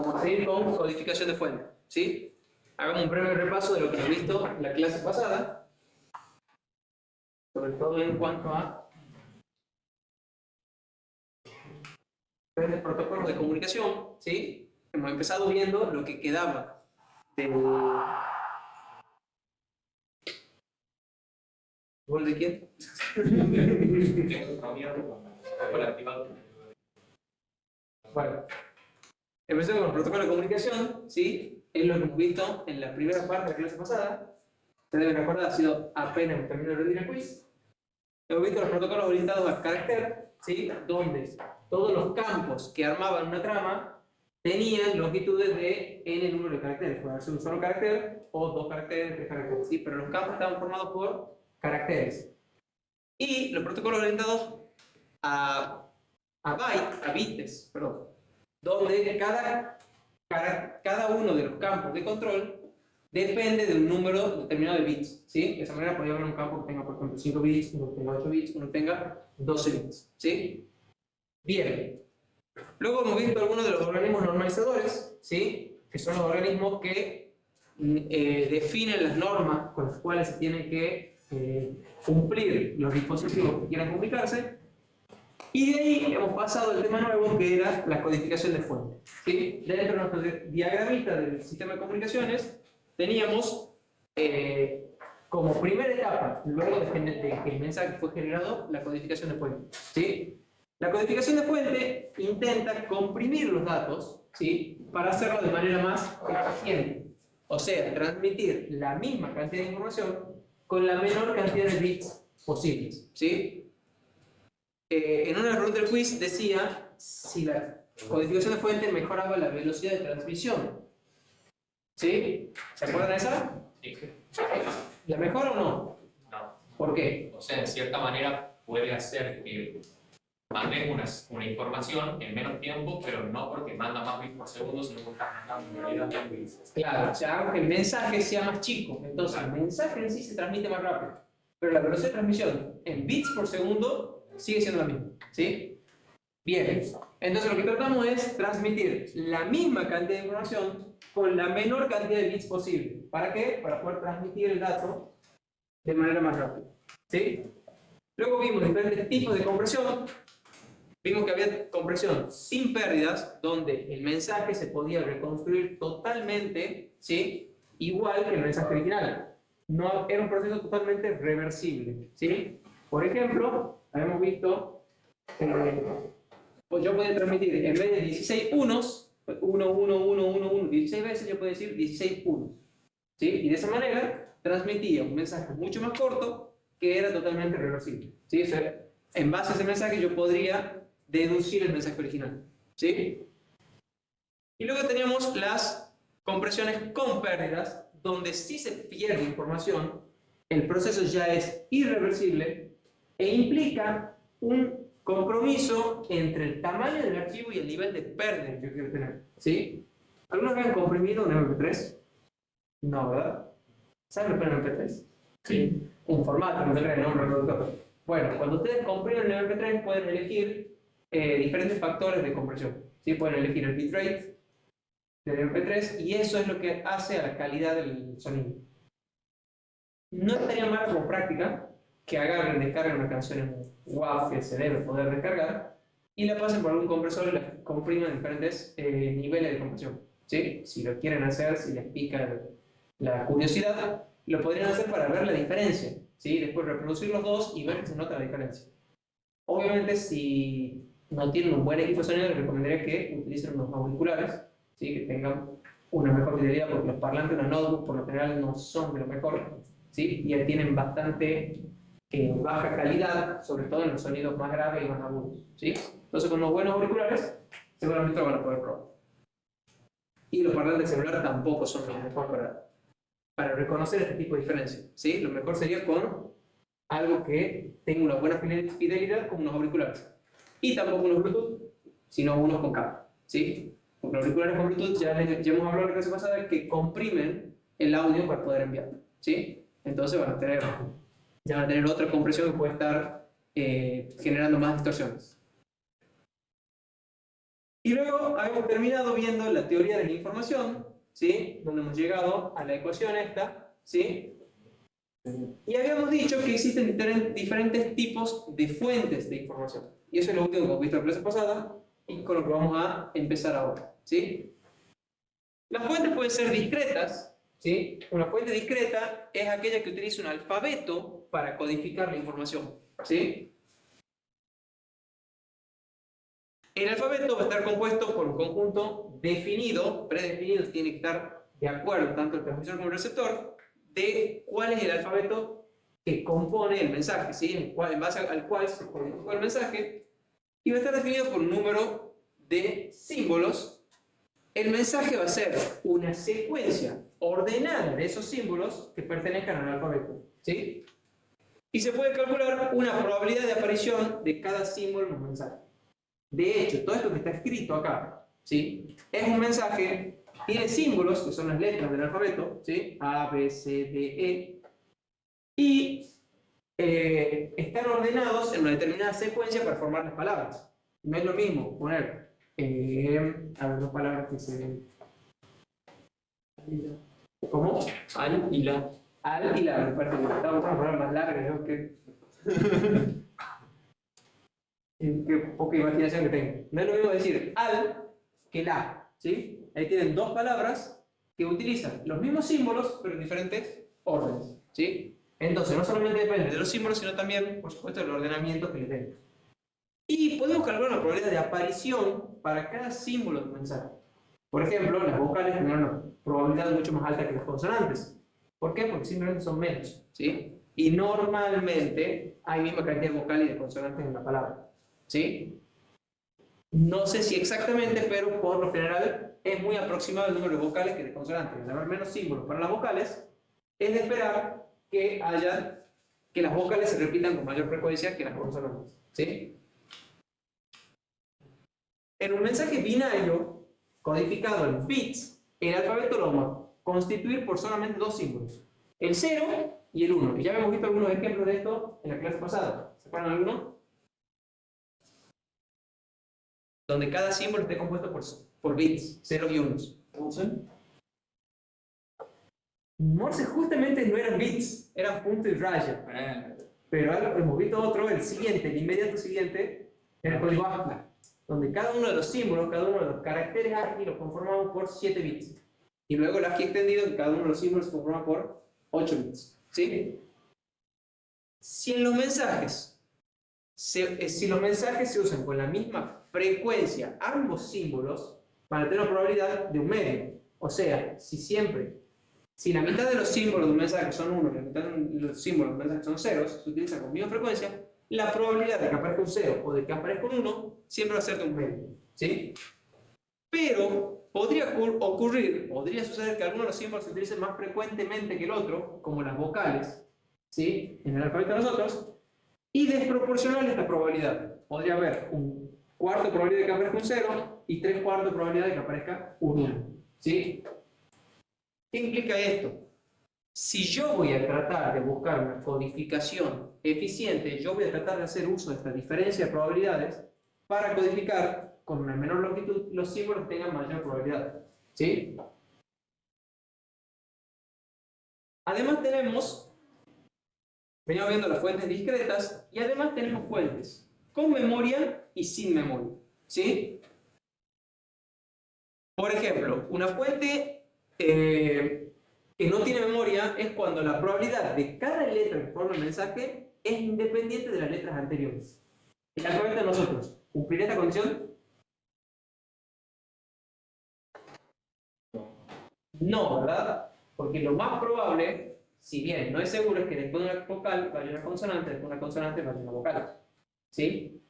Vamos a seguir con codificación de fuente, ¿sí? Hagamos un breve repaso de lo que hemos visto en la clase pasada, sobre todo en cuanto a diferentes protocolos de comunicación, ¿sí? Hemos empezado viendo lo que quedaba del... ¿Gol de quién? Bueno, empezamos con el protocolo de comunicación, ¿sí? Es lo que hemos visto en la primera parte de la clase pasada. Se deben recordar, ha sido apenas un término de rendir el quiz. Hemos visto los protocolos orientados al carácter, ¿sí? Donde todos los campos que armaban una trama tenían longitudes de n número de caracteres. Puede ser un solo carácter o dos caracteres, tres caracteres, ¿sí? Pero los campos estaban formados por caracteres. Y los protocolos orientados a bits, perdón, donde cada uno de los campos de control depende de un número determinado de bits, ¿sí? De esa manera podría haber un campo que tenga, por ejemplo, 5 bits, uno que tenga 8 bits, uno que tenga 12 bits, ¿sí? Bien. Luego hemos visto algunos de los organismos normalizadores, ¿sí? Que son los organismos que definen las normas con las cuales se tienen que cumplir los dispositivos que quieran comunicarse. Y de ahí hemos pasado al tema nuevo, que era la codificación de fuente, ¿sí? Dentro de nuestro diagramita del sistema de comunicaciones teníamos como primera etapa, luego de que el mensaje fue generado, la codificación de fuente, ¿sí? La codificación de fuente intenta comprimir los datos, ¿sí? Para hacerlo de manera más eficiente, o sea, transmitir la misma cantidad de información con la menor cantidad de bits posibles, ¿sí? En una pregunta del quiz decía si la codificación de fuente mejoraba la velocidad de transmisión. ¿Sí? ¿Se acuerdan de esa? Sí. ¿La mejora o no? No. ¿Por qué? O sea, en cierta manera puede hacer que mandes una información en menos tiempo, pero no porque manda más bits por segundo, sino porque está mandando en realidad más bits. Claro, o sea, hago que el mensaje sea más chico. Entonces, el mensaje en sí se transmite más rápido. Pero la velocidad de transmisión en bits por segundo sigue siendo la misma, ¿sí? Bien, entonces lo que tratamos es transmitir la misma cantidad de información con la menor cantidad de bits posible. ¿Para qué? Para poder transmitir el dato de manera más rápida, ¿sí? Luego vimos diferentes tipos de compresión. Vimos que había compresión sin pérdidas, donde el mensaje se podía reconstruir totalmente, ¿sí? Igual que el mensaje original. No, era un proceso totalmente reversible, ¿sí? Por ejemplo, habíamos visto, pues yo podía transmitir, en vez de 16 unos, 1, 1, 1, 1, 1, 16 veces, yo podía decir 16 unos, ¿sí? Y de esa manera transmitía un mensaje mucho más corto que era totalmente reversible, ¿sí? O sea, en base a ese mensaje yo podría deducir el mensaje original, ¿sí? Y luego teníamos las compresiones con pérdidas, donde si se pierde información, el proceso ya es irreversible e implica un compromiso entre el tamaño del archivo y el nivel de pérdida que yo quiero tener, ¿sí? ¿Algunos han comprimido un MP3? No, ¿verdad? ¿Saben lo que es un MP3? Sí. Un formato MP3, no un reproductor. Bueno, cuando ustedes comprimen el MP3 pueden elegir diferentes factores de compresión, ¿sí? Pueden elegir el bitrate del MP3 y eso es lo que hace a la calidad del sonido. No estaría mal como práctica que agarren, descarguen una canción en WAV que se debe poder descargar y la pasen por algún compresor y la compriman en diferentes niveles de compresión, ¿sí? Si lo quieren hacer, si les pica la curiosidad, lo podrían hacer para ver la diferencia, ¿sí? Después reproducir los dos y ver si se nota la diferencia. Obviamente, si no tienen un buen equipo de sonido, les recomendaría que utilicen unos auriculares, ¿sí? Que tengan una mejor fidelidad, porque los parlantes de una notebook por lo general no son de lo mejor, ¿sí? Y tienen bastante baja calidad, sobre todo en los sonidos más graves y más agudos, ¿sí? Entonces con unos buenos auriculares seguramente lo van a poder probar. Y los parlantes celulares tampoco son lo mejor para reconocer este tipo de diferencia, ¿sí? Lo mejor sería con algo que tenga una buena fidelidad, como unos auriculares. Y tampoco unos Bluetooth, sino unos con cable, ¿sí? Porque los auriculares con Bluetooth ya hemos hablado la clase pasada que comprimen el audio para poder enviarlo, ¿sí? Entonces van a tener otra compresión que puede estar generando más distorsiones. Y luego habíamos terminado viendo la teoría de la información, ¿sí? Donde hemos llegado a la ecuación esta, ¿sí? Y habíamos dicho que existen diferentes tipos de fuentes de información. Y eso es lo último que hemos visto en la clase pasada y con lo que vamos a empezar ahora, ¿sí? Las fuentes pueden ser discretas, ¿sí? Una fuente discreta es aquella que utiliza un alfabeto para codificar la información, ¿sí? El alfabeto va a estar compuesto por un conjunto definido, predefinido, tiene que estar de acuerdo tanto el transmisor como el receptor, de cuál es el alfabeto que compone el mensaje, ¿sí? En base al cual se codificó el mensaje, y va a estar definido por un número de símbolos. El mensaje va a ser una secuencia ordenada de esos símbolos que pertenezcan al alfabeto, ¿sí? Y se puede calcular una probabilidad de aparición de cada símbolo en un mensaje. De hecho, todo esto que está escrito acá, ¿sí? Es un mensaje, tiene símbolos, que son las letras del alfabeto, ¿sí? A, B, C, D, E, y están ordenados en una determinada secuencia para formar las palabras. No es lo mismo poner, a ver, dos palabras que se... ¿Cómo? Al y la. Al y la, me parece que estaba buscando palabras más largas, ¿no? Qué poca imaginación que tengo. No es lo mismo decir al que la, ¿sí? Ahí tienen dos palabras que utilizan los mismos símbolos, pero en diferentes órdenes, ¿sí? Entonces, no solamente depende de los símbolos, sino también, por supuesto, del ordenamiento que le den. Y podemos calcular una probabilidad de aparición para cada símbolo de un mensaje. Por ejemplo, las vocales tienen una probabilidad mucho más alta que las consonantes. ¿Por qué? Porque simplemente son menos, ¿sí? Y normalmente hay misma cantidad de vocales y de consonantes en la palabra, ¿sí? No sé si exactamente, pero por lo general es muy aproximado el número de vocales que de consonantes. Al haber menos símbolos para las vocales, es de esperar que las vocales se repitan con mayor frecuencia que las consonantes, ¿sí? En un mensaje binario codificado en bits, el alfabeto lo vamos a constituir por solamente dos símbolos, el 0 y el 1. Y ya habíamos visto algunos ejemplos de esto en la clase pasada. ¿Se acuerdan alguno? Donde cada símbolo esté compuesto por bits, 0 y 1. Morse justamente no eran bits, eran punto y raya. Pero hemos visto otro, el siguiente, el inmediato siguiente, en el código ASCII, donde cada uno de los símbolos, cada uno de los caracteres ASCII lo conformamos por 7 bits. Y luego el ASCII extendido, que cada uno de los símbolos se conforma por 8 bits. ¿Sí? Si los mensajes se usan con la misma frecuencia ambos símbolos, van a tener una probabilidad de un medio. O sea, si la mitad de los símbolos de un mensaje son 1 y la mitad de los símbolos de un mensaje son ceros, se utilizan con misma frecuencia, la probabilidad de que aparezca un 0 o de que aparezca un 1 siempre va a ser de un medio, ¿sí? Pero podría suceder que algunos de los símbolos se utilicen más frecuentemente que el otro, como las vocales, ¿sí? En el alfabeto de nosotros, y desproporcional esta probabilidad. Podría haber un cuarto de probabilidad de que aparezca un 0 y 3/4 de probabilidad de que aparezca un 1, ¿sí? ¿Qué implica esto? Si yo voy a tratar de buscar una codificación eficiente, yo voy a tratar de hacer uso de esta diferencia de probabilidades para codificar con una menor longitud los símbolos que tengan mayor probabilidad, ¿sí? Además venimos viendo las fuentes discretas y además tenemos fuentes con memoria y sin memoria, ¿sí? Por ejemplo, una fuente que no tiene memoria es cuando la probabilidad de cada letra que forma el mensaje es independiente de las letras anteriores. ¿El alfabeto de nosotros cumpliría esta condición? No, ¿verdad? Porque lo más probable, si bien no es seguro, es que después de una vocal vaya una consonante, después de una consonante vaya una vocal. ¿Sí?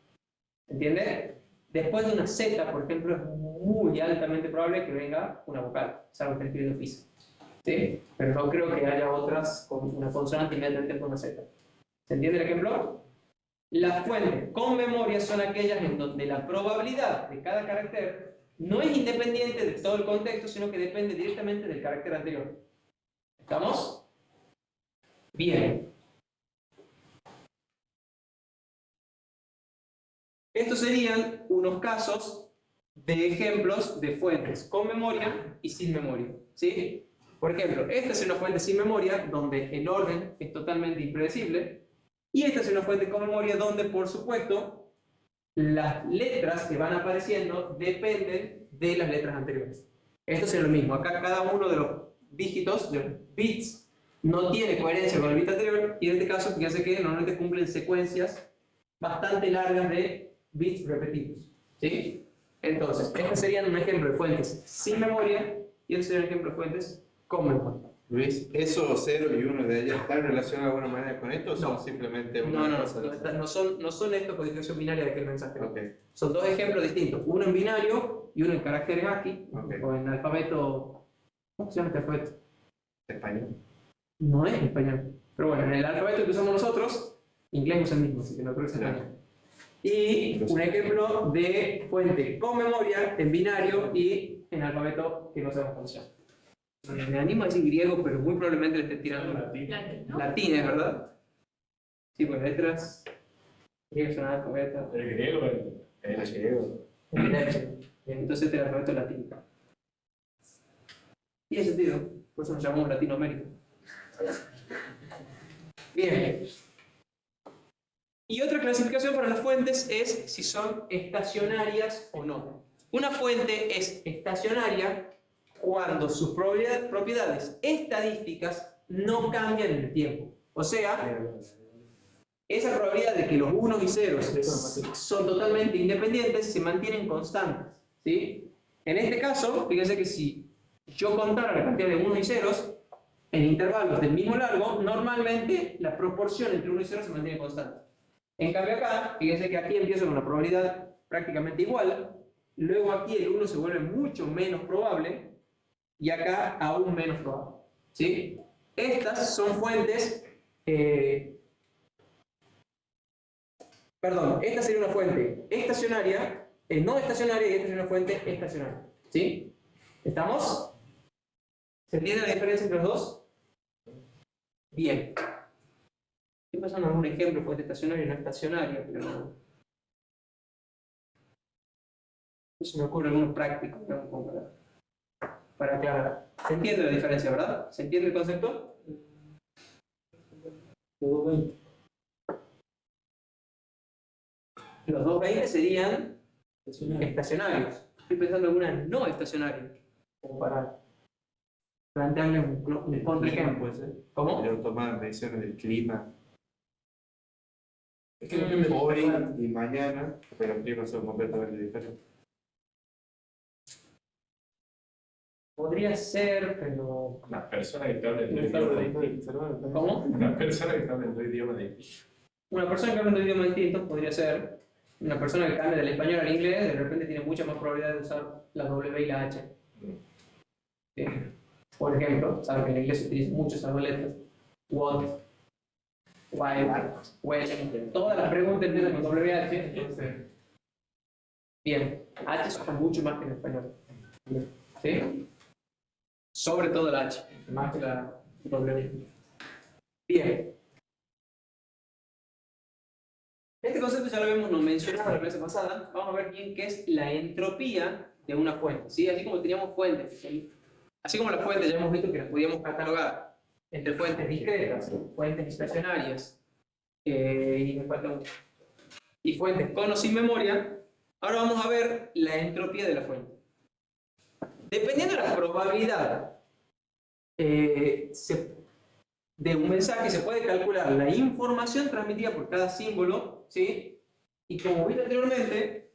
¿Entiendes? Después de una Z, por ejemplo, es muy altamente probable que venga una vocal, salvo que esté escribiendo piso. ¿Sí? Pero no creo que haya otras con una consonante inmediatamente con una Z. ¿Se entiende el ejemplo? Las fuentes con memoria son aquellas en donde la probabilidad de cada carácter no es independiente de todo el contexto, sino que depende directamente del carácter anterior. ¿Estamos? Bien. Estos serían unos casos de ejemplos de fuentes con memoria y sin memoria, ¿sí? Por ejemplo, esta es una fuente sin memoria donde el orden es totalmente impredecible, y esta es una fuente con memoria donde, por supuesto, las letras que van apareciendo dependen de las letras anteriores. Esto es lo mismo. Acá cada uno de los dígitos, de los bits, no tiene coherencia con el bit anterior, y en este caso, fíjense que normalmente cumplen secuencias bastante largas de bits repetidos, ¿sí? Entonces, este sería un ejemplo de fuentes sin memoria, y este sería un ejemplo de fuentes con memoria. Luis, ¿esos 0 y 1 de allá están relacionados de alguna manera con esto o son No. simplemente No, una no, cosa de las- no son esto codificación binaria de aquel mensaje. Ok, Son dos ejemplos distintos, uno en binario y uno en caracteres ASCII, Ok. o en alfabeto. ¿Cómo se llama este alfabeto? español. No es español. Pero bueno, en el alfabeto que usamos nosotros, inglés es el mismo, así que no creo que sea Claro. español. Y un ejemplo de fuente con memoria en binario y en alfabeto que no sabemos cómo se llama. Me animo a decir griego, pero muy probablemente le esté tirando latín, ¿es verdad? Sí, pues letras. Griego son alfabeto. El griego, el griego. Bien, entonces este es el alfabeto latino. Tiene sentido, por eso nos llamamos Latinoamérica. Bien. Y otra clasificación para las fuentes es si son estacionarias o no. Una fuente es estacionaria cuando sus propiedades estadísticas no cambian en el tiempo. O sea, esa probabilidad de que los unos y ceros son totalmente independientes se mantienen constantes, ¿sí? En este caso, fíjense que si yo contara la cantidad de unos y ceros en intervalos del mismo largo, normalmente la proporción entre 1 y 0 se mantiene constante. En cambio acá, fíjense que aquí empiezo con una probabilidad prácticamente igual, luego aquí el 1 se vuelve mucho menos probable y acá aún menos probable, ¿sí? Estas son fuentes, esta sería una fuente estacionaria, no estacionaria, y esta sería una fuente estacionaria, ¿sí? ¿Estamos? ¿Se entiende la diferencia entre los dos? Bien. Estoy pasando algún ejemplo, fuente estacionaria y no estacionaria, pero no se me ocurre alguno práctico para aclarar. ¿Se entiende la diferencia, verdad? ¿Se entiende el concepto? Los 220 serían estacionarios. Estoy pensando en alguna no estacionaria, como para plantearle un contraejemplo. Puede ser. ¿Cómo? Pero tomar mediciones del clima Es que no hoy y mañana, pero el clima son completamente diferentes. podría ser, pero. Las personas que hablan dos idiomas distintos. ¿Cómo? Las personas que hablan dos idiomas distintos. Una persona que habla dos idiomas distintos podría ser una persona que cambia del español al inglés, de repente tiene mucha más probabilidad de usar la W y la H. ¿Sí? Por ejemplo, saben que en inglés se utilizan mucho esas dos letras. What, why, when, todas las preguntas empiezan con WH. Entonces, bien, H suena mucho más que en español. ¿Sí? Sobre todo la H, más que la W. Bien. Este concepto ya lo habíamos mencionado la clase pasada. Vamos a ver bien qué es la entropía de una fuente, ¿sí? Así como teníamos fuentes, ¿sí? Así como las fuentes ya hemos visto que las podíamos catalogar entre fuentes discretas, fuentes estacionarias y fuentes con o sin memoria, ahora vamos a ver la entropía de la fuente. Dependiendo de la probabilidad de un mensaje, se puede calcular la información transmitida por cada símbolo, ¿sí? Y como viste anteriormente,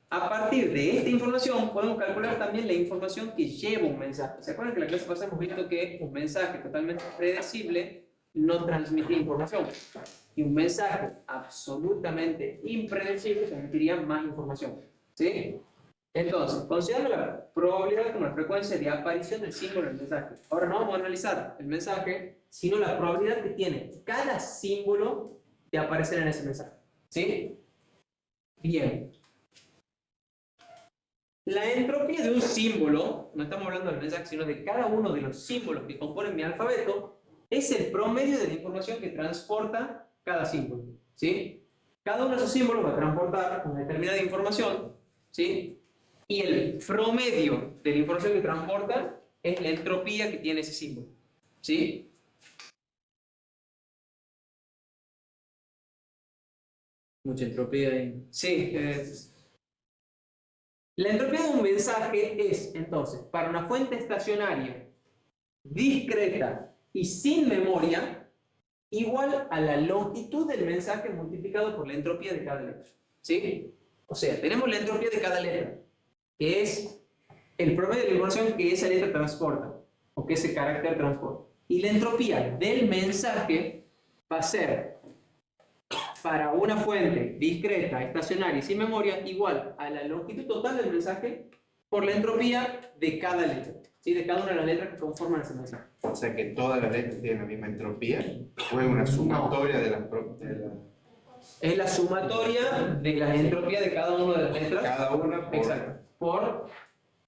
a partir de esta información podemos calcular también la información que lleva un mensaje. ¿Se acuerdan que en la clase pasada hemos visto que un mensaje totalmente predecible no transmite información? Y un mensaje absolutamente impredecible transmitiría más información, ¿sí? Entonces, considerando la probabilidad como la frecuencia de aparición del símbolo en el mensaje. Ahora no vamos a analizar el mensaje, sino la probabilidad que tiene cada símbolo de aparecer en ese mensaje, ¿sí? Bien. La entropía de un símbolo, no estamos hablando del mensaje, sino de cada uno de los símbolos que componen mi alfabeto, es el promedio de la información que transporta cada símbolo, ¿sí? Cada uno de esos símbolos va a transportar una determinada información, ¿sí? Y el promedio de la información que transporta es la entropía que tiene ese símbolo. ¿Sí? Mucha entropía ahí. Sí. La entropía de un mensaje es, entonces, para una fuente estacionaria discreta y sin memoria, igual a la longitud del mensaje multiplicado por la entropía de cada letra. ¿Sí? O sea, tenemos la entropía de cada letra, que es el promedio de la información que esa letra transporta, o que ese carácter transporta. Y la entropía del mensaje va a ser, para una fuente discreta, estacionaria y sin memoria, igual a la longitud total del mensaje por la entropía de cada letra. ¿Sí? De cada una de las letras que conforman ese mensaje. O sea que todas las letras tienen la misma entropía. ¿O es una sumatoria de las Es la sumatoria de la entropía de cada una de las letras. cada una por... Exacto. Por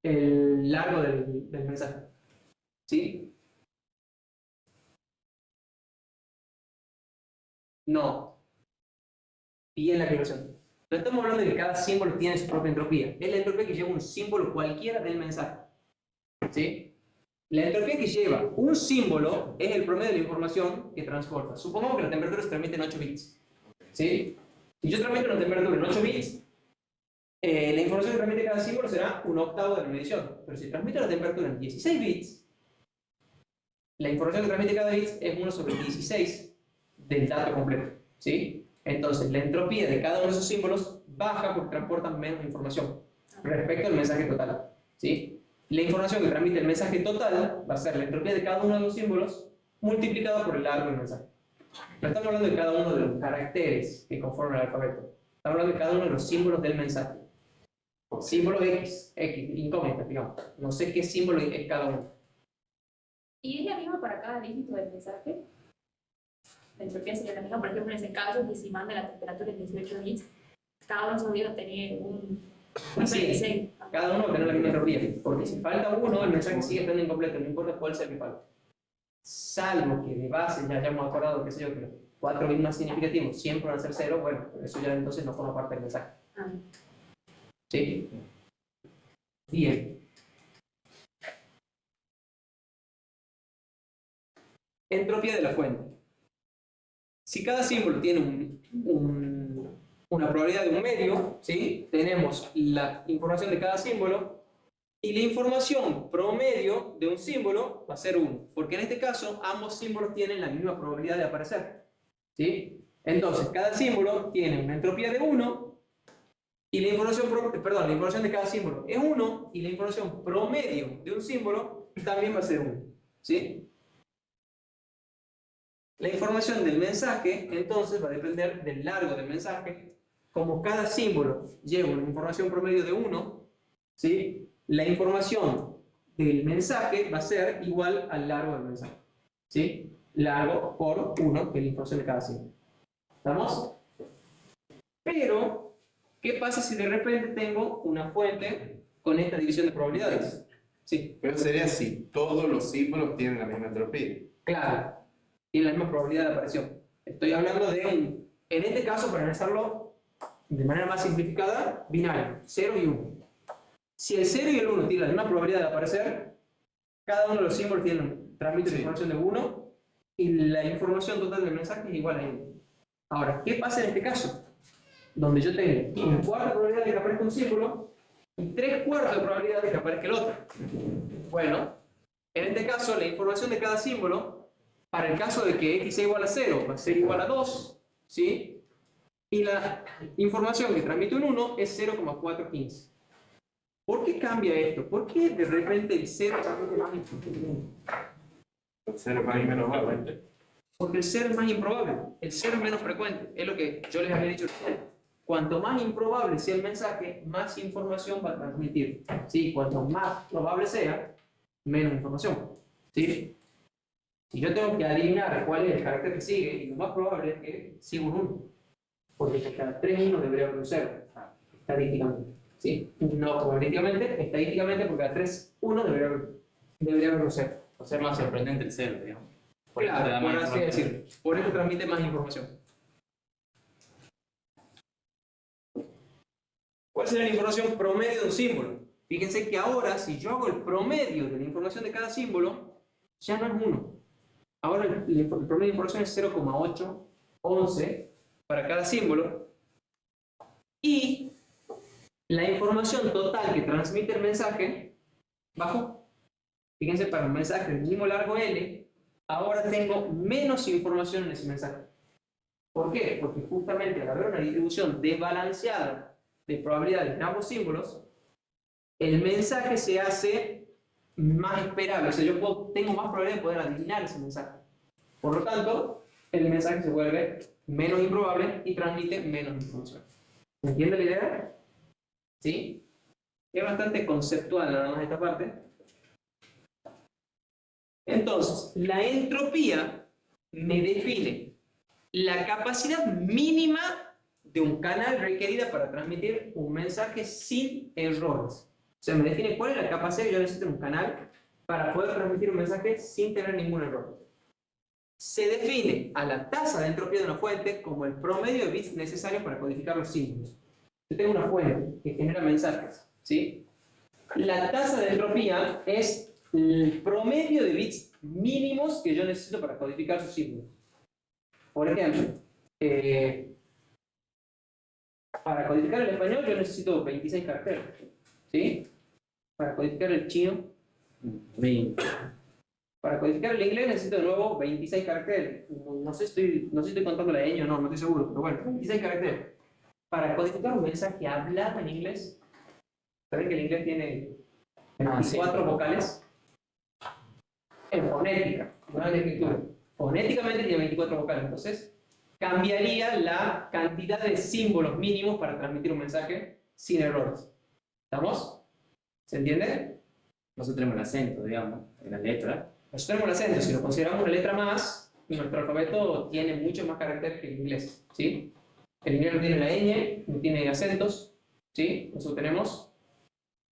el largo del mensaje. ¿Sí? No. Y en la aclaración. No estamos hablando de que cada símbolo tiene su propia entropía. Es la entropía que lleva un símbolo cualquiera del mensaje. ¿Sí? La entropía que lleva un símbolo es el promedio de la información que transporta. Supongamos que la temperatura se transmite en 8 bits. ¿Sí? Si yo transmito una temperatura en 8 bits, la información que transmite cada símbolo será un octavo de la medición. Pero si transmito la temperatura en 16 bits, la información que transmite cada bit es 1 sobre 16 del dato completo. ¿Sí? Entonces, la entropía de cada uno de esos símbolos baja porque transportan menos información respecto al mensaje total. ¿Sí? La información que transmite el mensaje total va a ser la entropía de cada uno de los símbolos multiplicada por el largo del mensaje. No estamos hablando de cada uno de los caracteres que conforman el alfabeto. Estamos hablando de cada uno de los símbolos del mensaje. Símbolo X, incógnita, digamos. No sé qué símbolo es cada uno. ¿Y es la misma para cada dígito del mensaje? La entropía sería la misma, por ejemplo, en ese caso, que si manda la temperatura en 18 bits, cada uno de esos dígitos tenía un Así es. 26. Cada uno va a tener la misma entropía. Porque si falta uno, el mensaje sigue estando incompleto, no importa cuál sea el que falta. Salvo que de base ya hayamos acordado, qué sé yo, que los 4 bits más significativos siempre van a ser 0, bueno, eso ya entonces no forma parte del mensaje. ¿Sí? Bien. Entropía de la fuente. Si cada símbolo tiene una probabilidad de un medio, ¿sí? Tenemos la información de cada símbolo y la información promedio de un símbolo va a ser 1, porque en este caso ambos símbolos tienen la misma probabilidad de aparecer. ¿Sí? Entonces, cada símbolo tiene una entropía de 1 y la información, la información de cada símbolo es 1 y la información promedio de un símbolo también va a ser 1. ¿Sí? La información del mensaje, entonces, va a depender del largo del mensaje. Como cada símbolo lleva una información promedio de 1, ¿sí? La información del mensaje va a ser igual al largo del mensaje. ¿Sí? Largo por 1, que es la información de cada símbolo. ¿Estamos? Pero, ¿qué pasa si de repente tengo una fuente con esta división de probabilidades? ¿Sí? Pero sería si todos los símbolos tienen la misma entropía. Claro. Tiene la misma probabilidad de aparición. Estoy hablando de en este caso, para analizarlo de manera más simplificada, binario, 0 y 1. Si el 0 y el 1 tienen la misma probabilidad de aparecer, cada uno de los símbolos transmite la información de 1 y la información total del mensaje es igual a 1. Ahora, ¿qué pasa en este caso? Donde yo tengo una cuarta de probabilidad de que aparezca un símbolo y 3/4 de probabilidad de que aparezca el otro. Bueno, en este caso, la información de cada símbolo, para el caso de que x sea igual a 0, va a ser igual a 2, ¿sí? Y la información que transmite un 1 es 0,415. ¿Por qué cambia esto? ¿Por qué de repente el 0 transmite más información? El 0 más y menos probable. Porque el 0 es más improbable, el 0 es menos frecuente. Es lo que yo les había dicho recién. Cuanto más improbable sea el mensaje, más información va a transmitir. ¿Sí? Cuanto más probable sea, menos información. ¿Sí? Si yo tengo que adivinar cuál es el carácter que sigue, y lo más probable es que siga un 1. Porque cada 3 1 debería haber un 0, estadísticamente. ¿Sí? No probabilísticamente, estadísticamente, porque cada 3 1 debería haber un 0. O sea, más sorprendente el 0, digamos. Por eso te da Claro, más por así información. decirlo. Por eso transmite más información. ¿Cuál sería la información promedio de un símbolo? Fíjense que ahora, si yo hago el promedio de la información de cada símbolo, ya no es 1. Ahora el promedio de información es 0,811 para cada símbolo. Y la información total que transmite el mensaje bajó. Fíjense, para un mensaje de mínimo largo L, ahora tengo menos información en ese mensaje. ¿Por qué? Porque justamente al haber una distribución desbalanceada de probabilidades de ambos símbolos, el mensaje se hace más esperable. O sea, yo tengo más probabilidad de poder adivinar ese mensaje. Por lo tanto, el mensaje se vuelve menos improbable y transmite menos información. ¿Entiende la idea? ¿Sí? Es bastante conceptual nada más esta parte. Entonces, la entropía me define la capacidad mínima de un canal requerida para transmitir un mensaje sin errores. O sea, me define cuál es la capacidad que yo necesito en un canal para poder transmitir un mensaje sin tener ningún error. Se define a la tasa de entropía de una fuente como el promedio de bits necesarios para codificar los símbolos. Yo tengo una fuente que genera mensajes, ¿sí? La tasa de entropía es el promedio de bits mínimos que yo necesito para codificar sus símbolos. Por ejemplo, para codificar el español yo necesito 26 caracteres, ¿sí? Para codificar el chino, 20. para codificar el inglés necesito de nuevo 26 caracteres. No sé si estoy contando la ñ o no, no estoy seguro, pero bueno, 26 caracteres. Para codificar un mensaje hablado en inglés, ¿saben que el inglés tiene 24 vocales? En fonética, no en escritura. Fonéticamente tiene 24 vocales, entonces cambiaría la cantidad de símbolos mínimos para transmitir un mensaje sin errores. ¿Estamos? ¿Se entiende? Nosotros tenemos el acento, digamos, en la letra. Nosotros tenemos el acento, si lo consideramos una letra más, nuestro alfabeto tiene muchos más caracteres que el inglés, ¿sí? El inglés no tiene la ñ, no tiene acentos, ¿sí? Nosotros tenemos,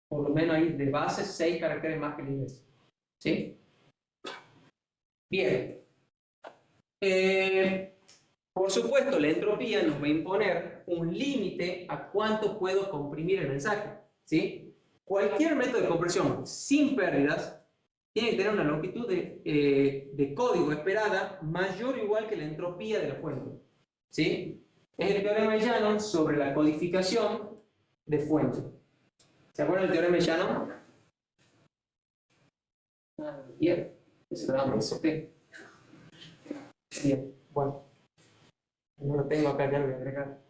por lo menos ahí de base, 6 caracteres más que el inglés, ¿sí? Bien. Por supuesto, la entropía nos va a imponer un límite a cuánto puedo comprimir el mensaje, ¿sí? Cualquier método de compresión sin pérdidas tiene que tener una longitud de código esperada mayor o igual que la entropía de la fuente, ¿sí? Es el teorema de Shannon sobre la codificación de fuente. ¿Se acuerdan del teorema de Shannon? Bien, eso lo damos, ok. Bien, bueno. No lo tengo acá, ya lo voy a agregar.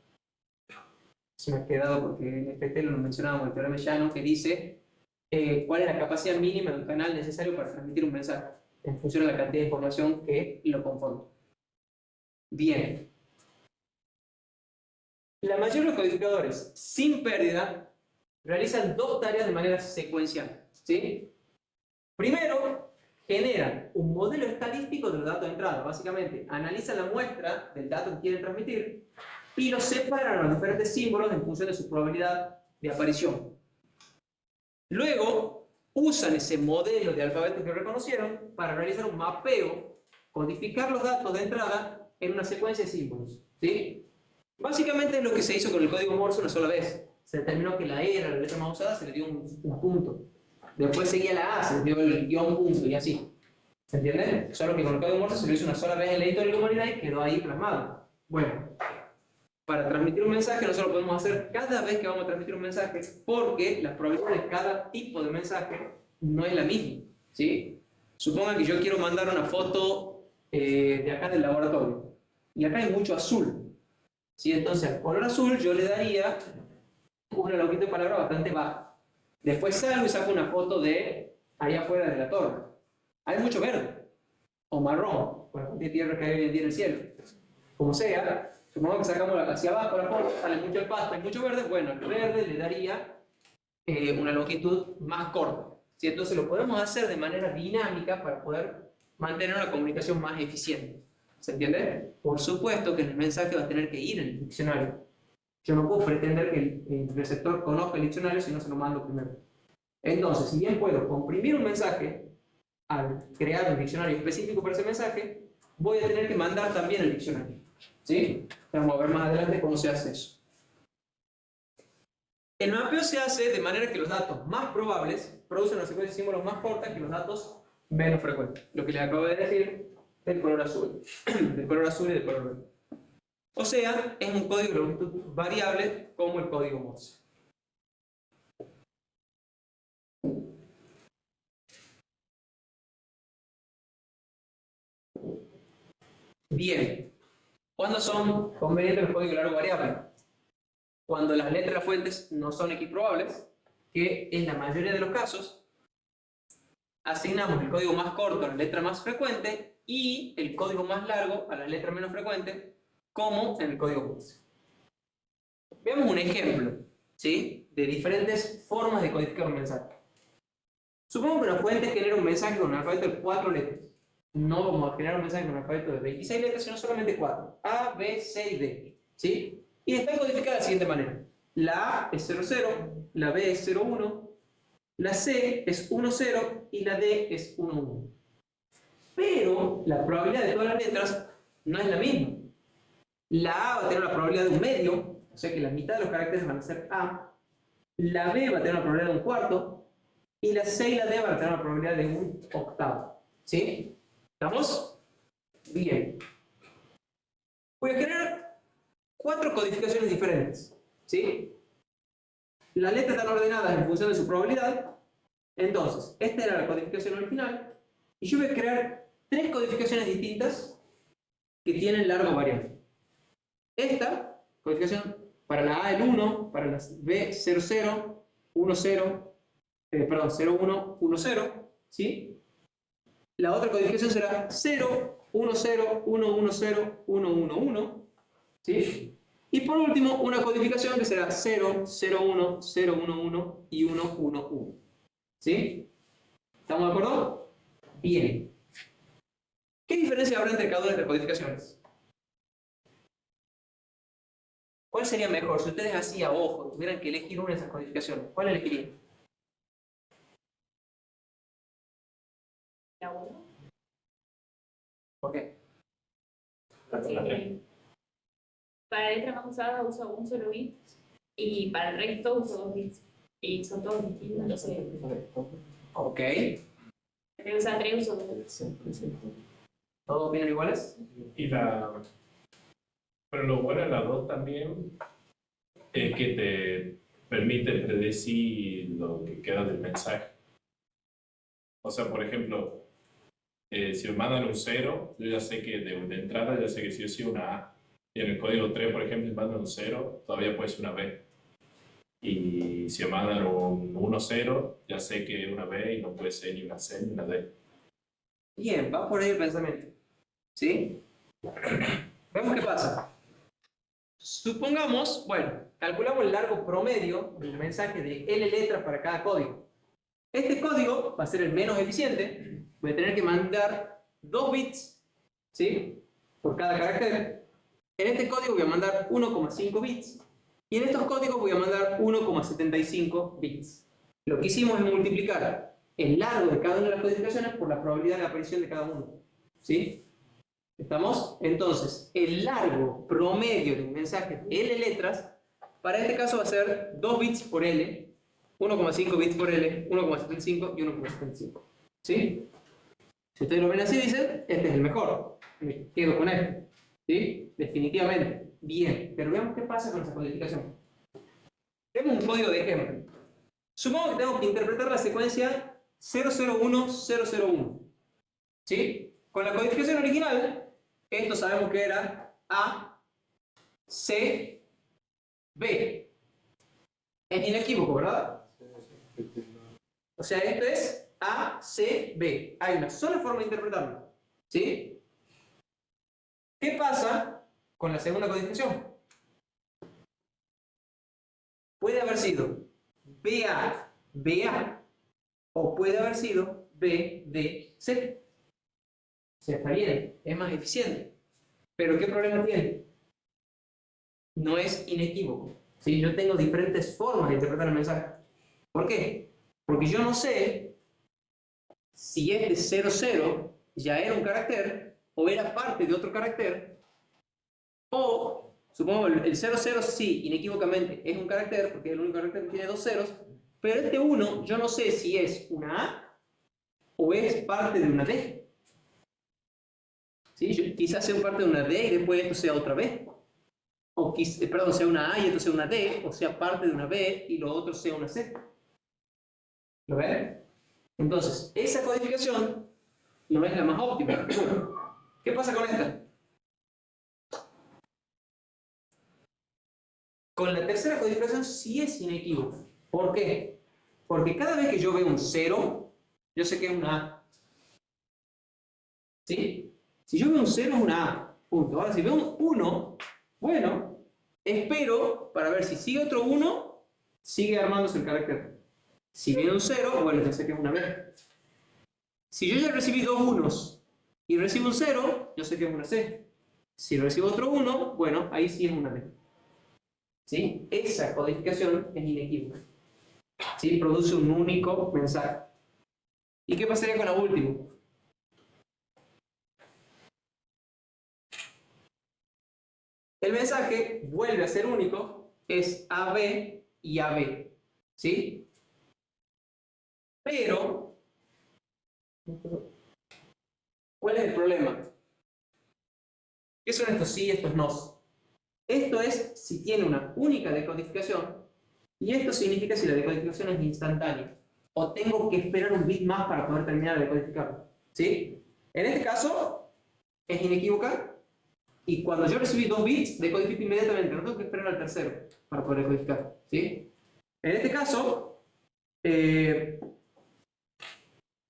Se me ha quedado porque en FT lo mencionábamos, el teorema de Shannon, que dice cuál es la capacidad mínima de un canal necesario para transmitir un mensaje en función de la cantidad de información que lo conforma. Bien. La mayoría de los codificadores sin pérdida realizan dos tareas de manera secuencial, ¿sí? Primero, generan un modelo estadístico de los datos de entrada. Básicamente, analizan la muestra del dato que quieren transmitir y los separan a los diferentes símbolos en función de su probabilidad de aparición. Luego, usan ese modelo de alfabeto que reconocieron para realizar un mapeo, codificar los datos de entrada en una secuencia de símbolos, ¿sí? Básicamente es lo que se hizo con el código Morse una sola vez. Se determinó que la E era la letra más usada, se le dio un punto. Después seguía la A, se le dio el guión punto y así. ¿Se entiende? Solo que con el código Morse se lo hizo una sola vez en la editorial de la humanidad y quedó ahí plasmado. Bueno, para transmitir un mensaje nosotros lo podemos hacer cada vez que vamos a transmitir un mensaje porque la probabilidad de cada tipo de mensaje no es la misma, ¿sí? Supongan que yo quiero mandar una foto de acá del laboratorio y acá hay mucho azul, ¿sí? Entonces al color azul yo le daría una longitud de palabra bastante baja. Después salgo y saco una foto de allá afuera de la torre. Hay mucho verde o marrón, con la cantidad de tierra que hay hoy en día en el cielo. Como sea, supongamos que sacamos hacia abajo la foto, sale mucho el pasto, hay mucho verde, bueno, al verde le daría una longitud más corta, ¿sí? Entonces lo podemos hacer de manera dinámica para poder mantener una comunicación más eficiente. ¿Se entiende? Por supuesto que el mensaje va a tener que ir en el diccionario. Yo no puedo pretender que el receptor conozca el diccionario si no se lo mando primero. Entonces, si bien puedo comprimir un mensaje al crear un diccionario específico para ese mensaje, voy a tener que mandar también el diccionario, ¿sí? Vamos a ver más adelante cómo se hace eso. El mapeo se hace de manera que los datos más probables producen una secuencia de símbolos más corta que los datos menos frecuentes. Lo que les acabo de decir del color azul. Del color azul y del color verde. O sea, es un código de longitud variable como el código Morse. Bien. ¿Cuándo son convenientes los códigos de largo variable? Cuando las letras de las fuentes no son equiprobables, que en la mayoría de los casos asignamos el código más corto a la letra más frecuente y el código más largo a la letra menos frecuente, como en el código Morse. Veamos un ejemplo, ¿sí?, de diferentes formas de codificar un mensaje. Supongamos que una fuente genera un mensaje con un alfabeto de 4 letras. No vamos a generar un mensaje con un alfabeto de 26 letras, sino solamente 4. A, B, C y D. ¿Sí? Y está codificada de la siguiente manera. La A es 00, la B es 01, la C es 10 y la D es 11. Pero la probabilidad de todas las letras no es la misma. La A va a tener una probabilidad de un medio, o sea que la mitad de los caracteres van a ser A. La B va a tener una probabilidad de un cuarto. Y la C y la D van a tener una probabilidad de un octavo. ¿Sí? ¿Estamos? Bien. Voy a generar 4 codificaciones diferentes. ¿Sí? Las letras están ordenadas en función de su probabilidad. Entonces, esta era la codificación original. Y yo voy a crear 3 codificaciones distintas que tienen largo variable. Esta codificación para la A el 1, para la B 00, 01, 10, ¿sí? La otra codificación será 0, 10, 110, 111, ¿sí? Y por último, una codificación que será 0, 01, 011 y 111, ¿sí? ¿Estamos de acuerdo? Bien. ¿Qué diferencia habrá entre cada una de estas codificaciones? ¿Cuál sería mejor? Si ustedes así a ojo tuvieran que elegir una de esas codificaciones, ¿cuál elegirían? La 1. ¿Por qué? Para la letra más usada uso un solo bit y para el resto uso 2 bits. Y son todos distintos, entonces Ok. en vez de usar 3 uso 2 bits. ¿Todos opinan iguales? Pero lo bueno de la 2 también es que te permite predecir lo que queda del mensaje. O sea, por ejemplo, si me mandan un 0, yo ya sé que de entrada ya sé que sí o sí una A. Y en el código 3, por ejemplo, si me mandan un 0, todavía puede ser una B. Y si me mandan un 1-0, ya sé que es una B y no puede ser ni una C ni una D. Bien, va por ahí el pensamiento. ¿Sí? Vemos qué pasa. Supongamos, bueno, calculamos el largo promedio del mensaje de L letras para cada código. Este código va a ser el menos eficiente. Voy a tener que mandar 2 bits, ¿sí?, por cada carácter. En este código voy a mandar 1,5 bits. Y en estos códigos voy a mandar 1,75 bits. Lo que hicimos es multiplicar el largo de cada una de las codificaciones por la probabilidad de aparición de cada uno. ¿Sí? ¿Estamos? Entonces, el largo promedio del mensaje de L letras, para este caso va a ser 2 bits por L, 1,5 bits por L, 1,75 y 1,75. ¿Sí? Si ustedes lo ven así, dicen, este es el mejor. Me quedo con este. ¿Sí? Definitivamente. Bien. Pero veamos qué pasa con esa codificación. Tenemos un código de ejemplo. Supongo que tengo que interpretar la secuencia 001001. ¿Sí? Con la codificación original, esto sabemos que era A, C, B. Es inequívoco, ¿verdad? O sea, esto es A, C, B. Hay una sola forma de interpretarlo. ¿Sí? ¿Qué pasa con la segunda codificación? Puede haber sido BA, BA, o puede haber sido B, D, C. O sea, está bien, es más eficiente. Pero ¿qué problema tiene? No es inequívoco. ¿Sí? Yo tengo diferentes formas de interpretar el mensaje. ¿Por qué? Porque yo no sé si este 00 ya era un carácter o era parte de otro carácter, o supongamos el 00 sí, inequívocamente es un carácter, porque es el único carácter que tiene dos ceros, pero este 1 yo no sé si es una A o es parte de una D. ¿Sí? Quizás sea parte de una D y después esto sea otra B. O perdón, sea una A y esto sea una D, o sea parte de una B y lo otro sea una C. ¿Lo ven? Entonces, esa codificación no es la más óptima. ¿Qué pasa con esta? Con la tercera codificación sí es inequívoca. ¿Por qué? Porque cada vez que yo veo un 0, yo sé que es una A. ¿Sí? Si yo veo un 0 es una A. Punto. Ahora, si veo un 1, bueno, espero para ver si sigue otro 1, sigue armándose el carácter. Si viene un 0, bueno, ya sé que es una B. Si yo ya recibí dos unos y recibo un 0, yo sé que es una C. Si recibo otro 1, bueno, ahí sí es una B. ¿Sí? Esa codificación es inequívoca. ¿Sí? Produce un único mensaje. ¿Y qué pasaría con la última? El mensaje vuelve a ser único, es AB y AB. ¿Sí? Pero, ¿cuál es el problema? ¿Qué son estos sí y estos no? Esto es si tiene una única decodificación y esto significa si la decodificación es instantánea o tengo que esperar un bit más para poder terminar de decodificarlo. ¿Sí? En este caso es inequívoca y cuando yo recibí 2 bits decodifico inmediatamente, no tengo que esperar al tercero para poder decodificar. ¿Sí? En este caso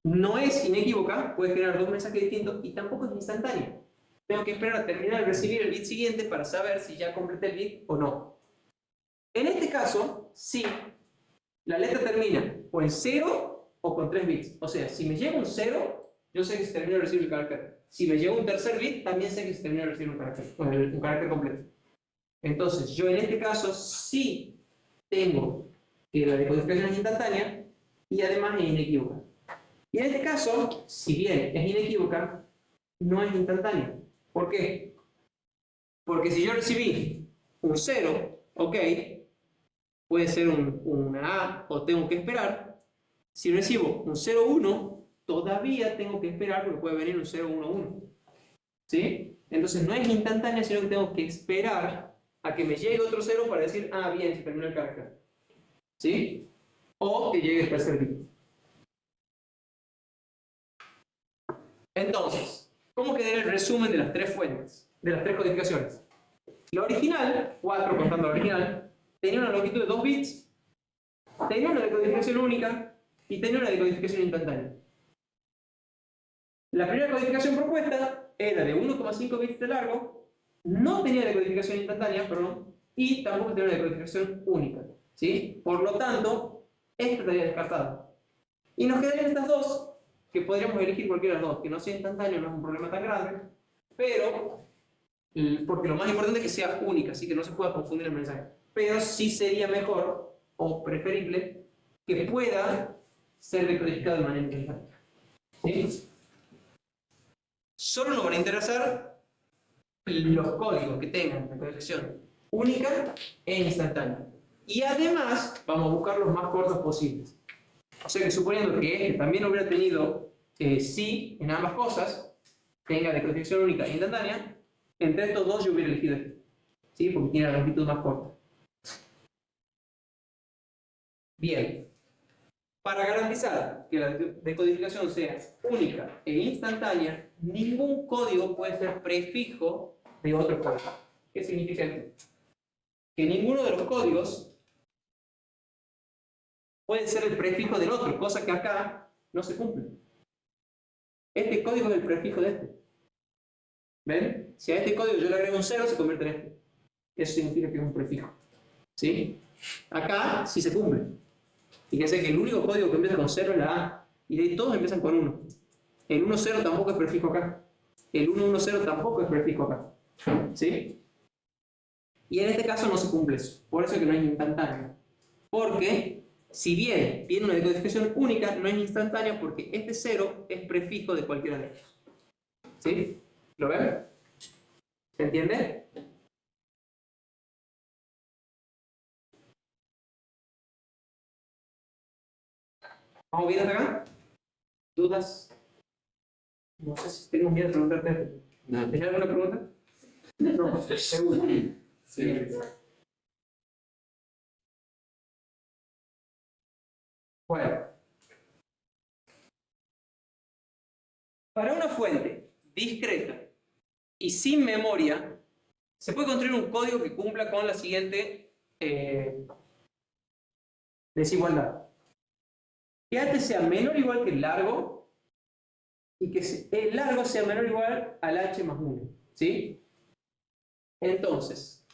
no es inequívoca, puede generar dos mensajes distintos y tampoco es instantánea. Tengo que esperar a terminar de recibir el bit siguiente para saber si ya completé el bit o no. En este caso, sí, la letra termina o en 0 o con 3 bits. O sea, si me llega un 0, yo sé que se termina de recibir el carácter. Si me llega un tercer bit, también sé que se termina de recibir un carácter completo. Entonces, yo en este caso sí tengo que la decodificación es instantánea y además es inequívoca. Y en este caso, si bien es inequívoca, no es instantánea. ¿Por qué? Porque si yo recibí un 0, ok, puede ser una A o tengo que esperar. Si recibo un 0, 1, todavía tengo que esperar porque puede venir un 0, 1, 1. ¿Sí? Entonces no es instantánea, sino que tengo que esperar a que me llegue otro 0 para decir, ah, bien, se terminó el carácter. ¿Sí? O que llegue el tercer bit. Entonces, ¿cómo quedaría el resumen de las tres fuentes? De las tres codificaciones. La original, 4 contando la original, tenía una longitud de 2 bits, tenía una decodificación única y tenía una decodificación instantánea. La primera codificación propuesta era de 1,5 bits de largo, no tenía decodificación instantánea, perdón, y tampoco tenía una decodificación única. ¿Sí? Por lo tanto, esta estaría descartada. Y nos quedarían estas dos, que podríamos elegir cualquiera de las dos, que no sea instantáneo, no es un problema tan grande, pero, porque lo más importante es que sea única, así que no se pueda confundir el mensaje. Pero sí sería mejor, o preferible, que pueda ser decodificado de manera instantánea. ¿Sí? Solo nos van a interesar los códigos que tengan decodificación única e instantánea. Y además, vamos a buscar los más cortos posibles. O sea que suponiendo que este también hubiera tenido sí en ambas cosas, tenga decodificación única e instantánea, entre estos dos yo hubiera elegido este. ¿Sí? Porque tiene la longitud más corta. Bien. Para garantizar que la decodificación sea única e instantánea, ningún código puede ser prefijo de otro código. ¿Qué significa esto? Que ninguno de los códigos puede ser el prefijo del otro, cosa que acá no se cumple. Este código es el prefijo de este. ¿Ven? Si a este código yo le agrego un 0, se convierte en este. Eso significa que es un prefijo. ¿Sí? Acá sí se cumple. Fíjense que el único código que empieza con 0 es la A. Y de ahí todos empiezan con 1. El 1,0 tampoco es prefijo acá. El 1,10 tampoco es prefijo acá. ¿Sí? Y en este caso no se cumple eso. Por eso es que no es instantáneo. Porque, si bien tiene una decodificación única, no es instantánea porque este 0 es prefijo de cualquiera de ellos. ¿Sí? ¿Lo ven? ¿Se entiende? ¿Vamos bien hasta acá? ¿Dudas? No sé si tengo miedo de preguntarte esto. No. ¿Tenés alguna pregunta? No, seguro. Sí. Bien. Bueno. Para una fuente discreta y sin memoria, se puede construir un código que cumpla con la siguiente desigualdad. Que h sea menor o igual que el largo y que el largo sea menor o igual al h más 1. ¿Sí? Entonces,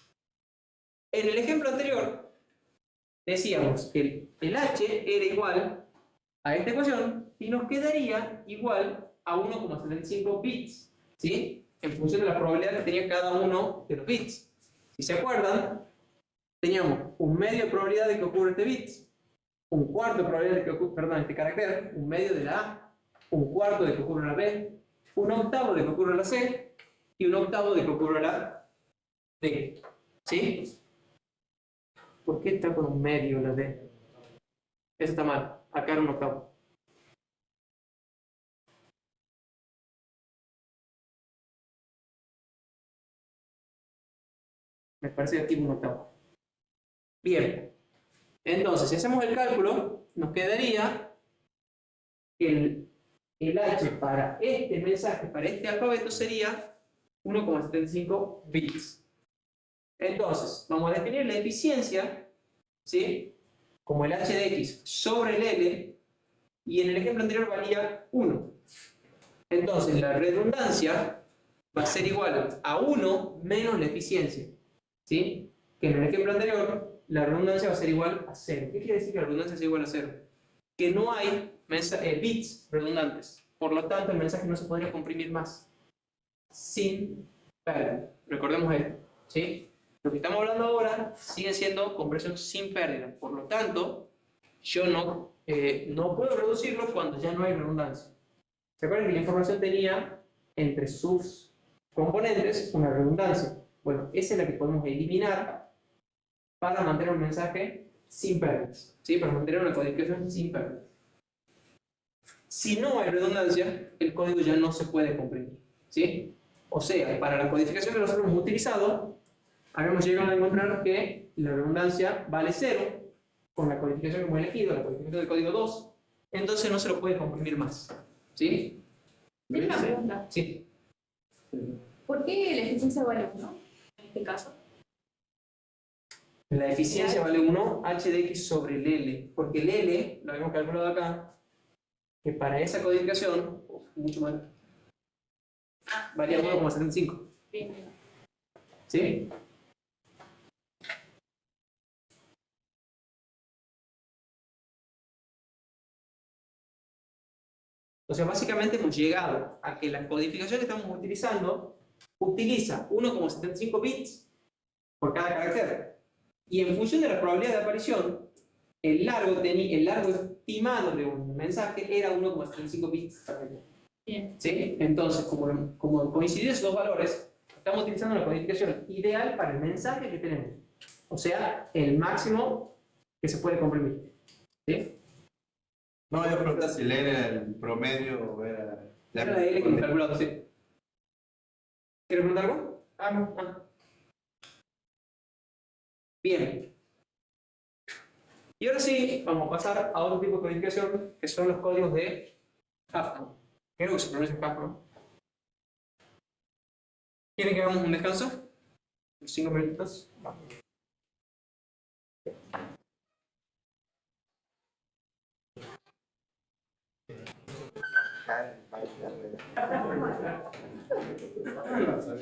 en el ejemplo anterior, decíamos que el h era igual a esta ecuación y nos quedaría igual a 1,75 bits, ¿sí? En función de la probabilidad que tenía cada uno de los bits. Si se acuerdan, teníamos un medio de probabilidad de que ocurra este bit, un cuarto de probabilidad de que ocurra, perdón, este carácter, un medio de la A, un cuarto de que ocurra la B, un octavo de que ocurra la C y un octavo de que ocurra la D. ¿Sí? ¿Por qué está con un medio la D? Eso está mal. Acá era un octavo. Me parece que aquí un octavo. Bien. Entonces, si hacemos el cálculo, nos quedaría que el H para este mensaje, para este alfabeto, sería 1,75 bits. Entonces, vamos a definir la eficiencia, ¿sí? Como el H de X sobre el L, y en el ejemplo anterior valía 1. Entonces, la redundancia va a ser igual a 1 menos la eficiencia, ¿sí? Que en el ejemplo anterior, la redundancia va a ser igual a 0. ¿Qué quiere decir que la redundancia sea igual a 0? Que no hay bits redundantes. Por lo tanto, el mensaje no se podría comprimir más sin pérdida. Recordemos esto, ¿sí? Lo que estamos hablando ahora sigue siendo compresión sin pérdida. Por lo tanto, yo no puedo reducirlo cuando ya no hay redundancia. ¿Se acuerdan que la información tenía entre sus componentes una redundancia? Bueno, esa es la que podemos eliminar para mantener un mensaje sin pérdidas, ¿sí? Para mantener una codificación sin pérdidas. Si no hay redundancia, el código ya no se puede comprimir, ¿sí? O sea, para la codificación que nosotros hemos utilizado, habíamos llegado a encontrar que la redundancia vale 0 con la codificación que hemos elegido, la codificación del código 2, entonces no se lo puede comprimir más, ¿sí? Tengo una pregunta. Sí. ¿Por qué la eficiencia vale 1 en este caso? La eficiencia vale 1 h de x sobre el L, porque el L, lo habíamos calculado acá, que para esa codificación, mucho más, valía 1,75. Bien. ¿Sí? O sea, básicamente hemos llegado a que la codificación que estamos utilizando utiliza 1,75 bits por cada carácter. Y en función de la probabilidad de aparición, el largo estimado de un mensaje era 1,75 bits. Bien. ¿Sí? Entonces, como coinciden esos dos valores, estamos utilizando la codificación ideal para el mensaje que tenemos. O sea, el máximo que se puede comprimir. ¿Sí? No, yo preguntaba si L era el promedio o era... Era la L que hemos calculado, sí. ¿Quieres preguntar algo? No. Bien. Y ahora sí, vamos a pasar a otro tipo de codificación, que son los códigos de Huffman. Creo que se pronuncia Huffman. ¿Quieren que hagamos un descanso? 5 minutitos.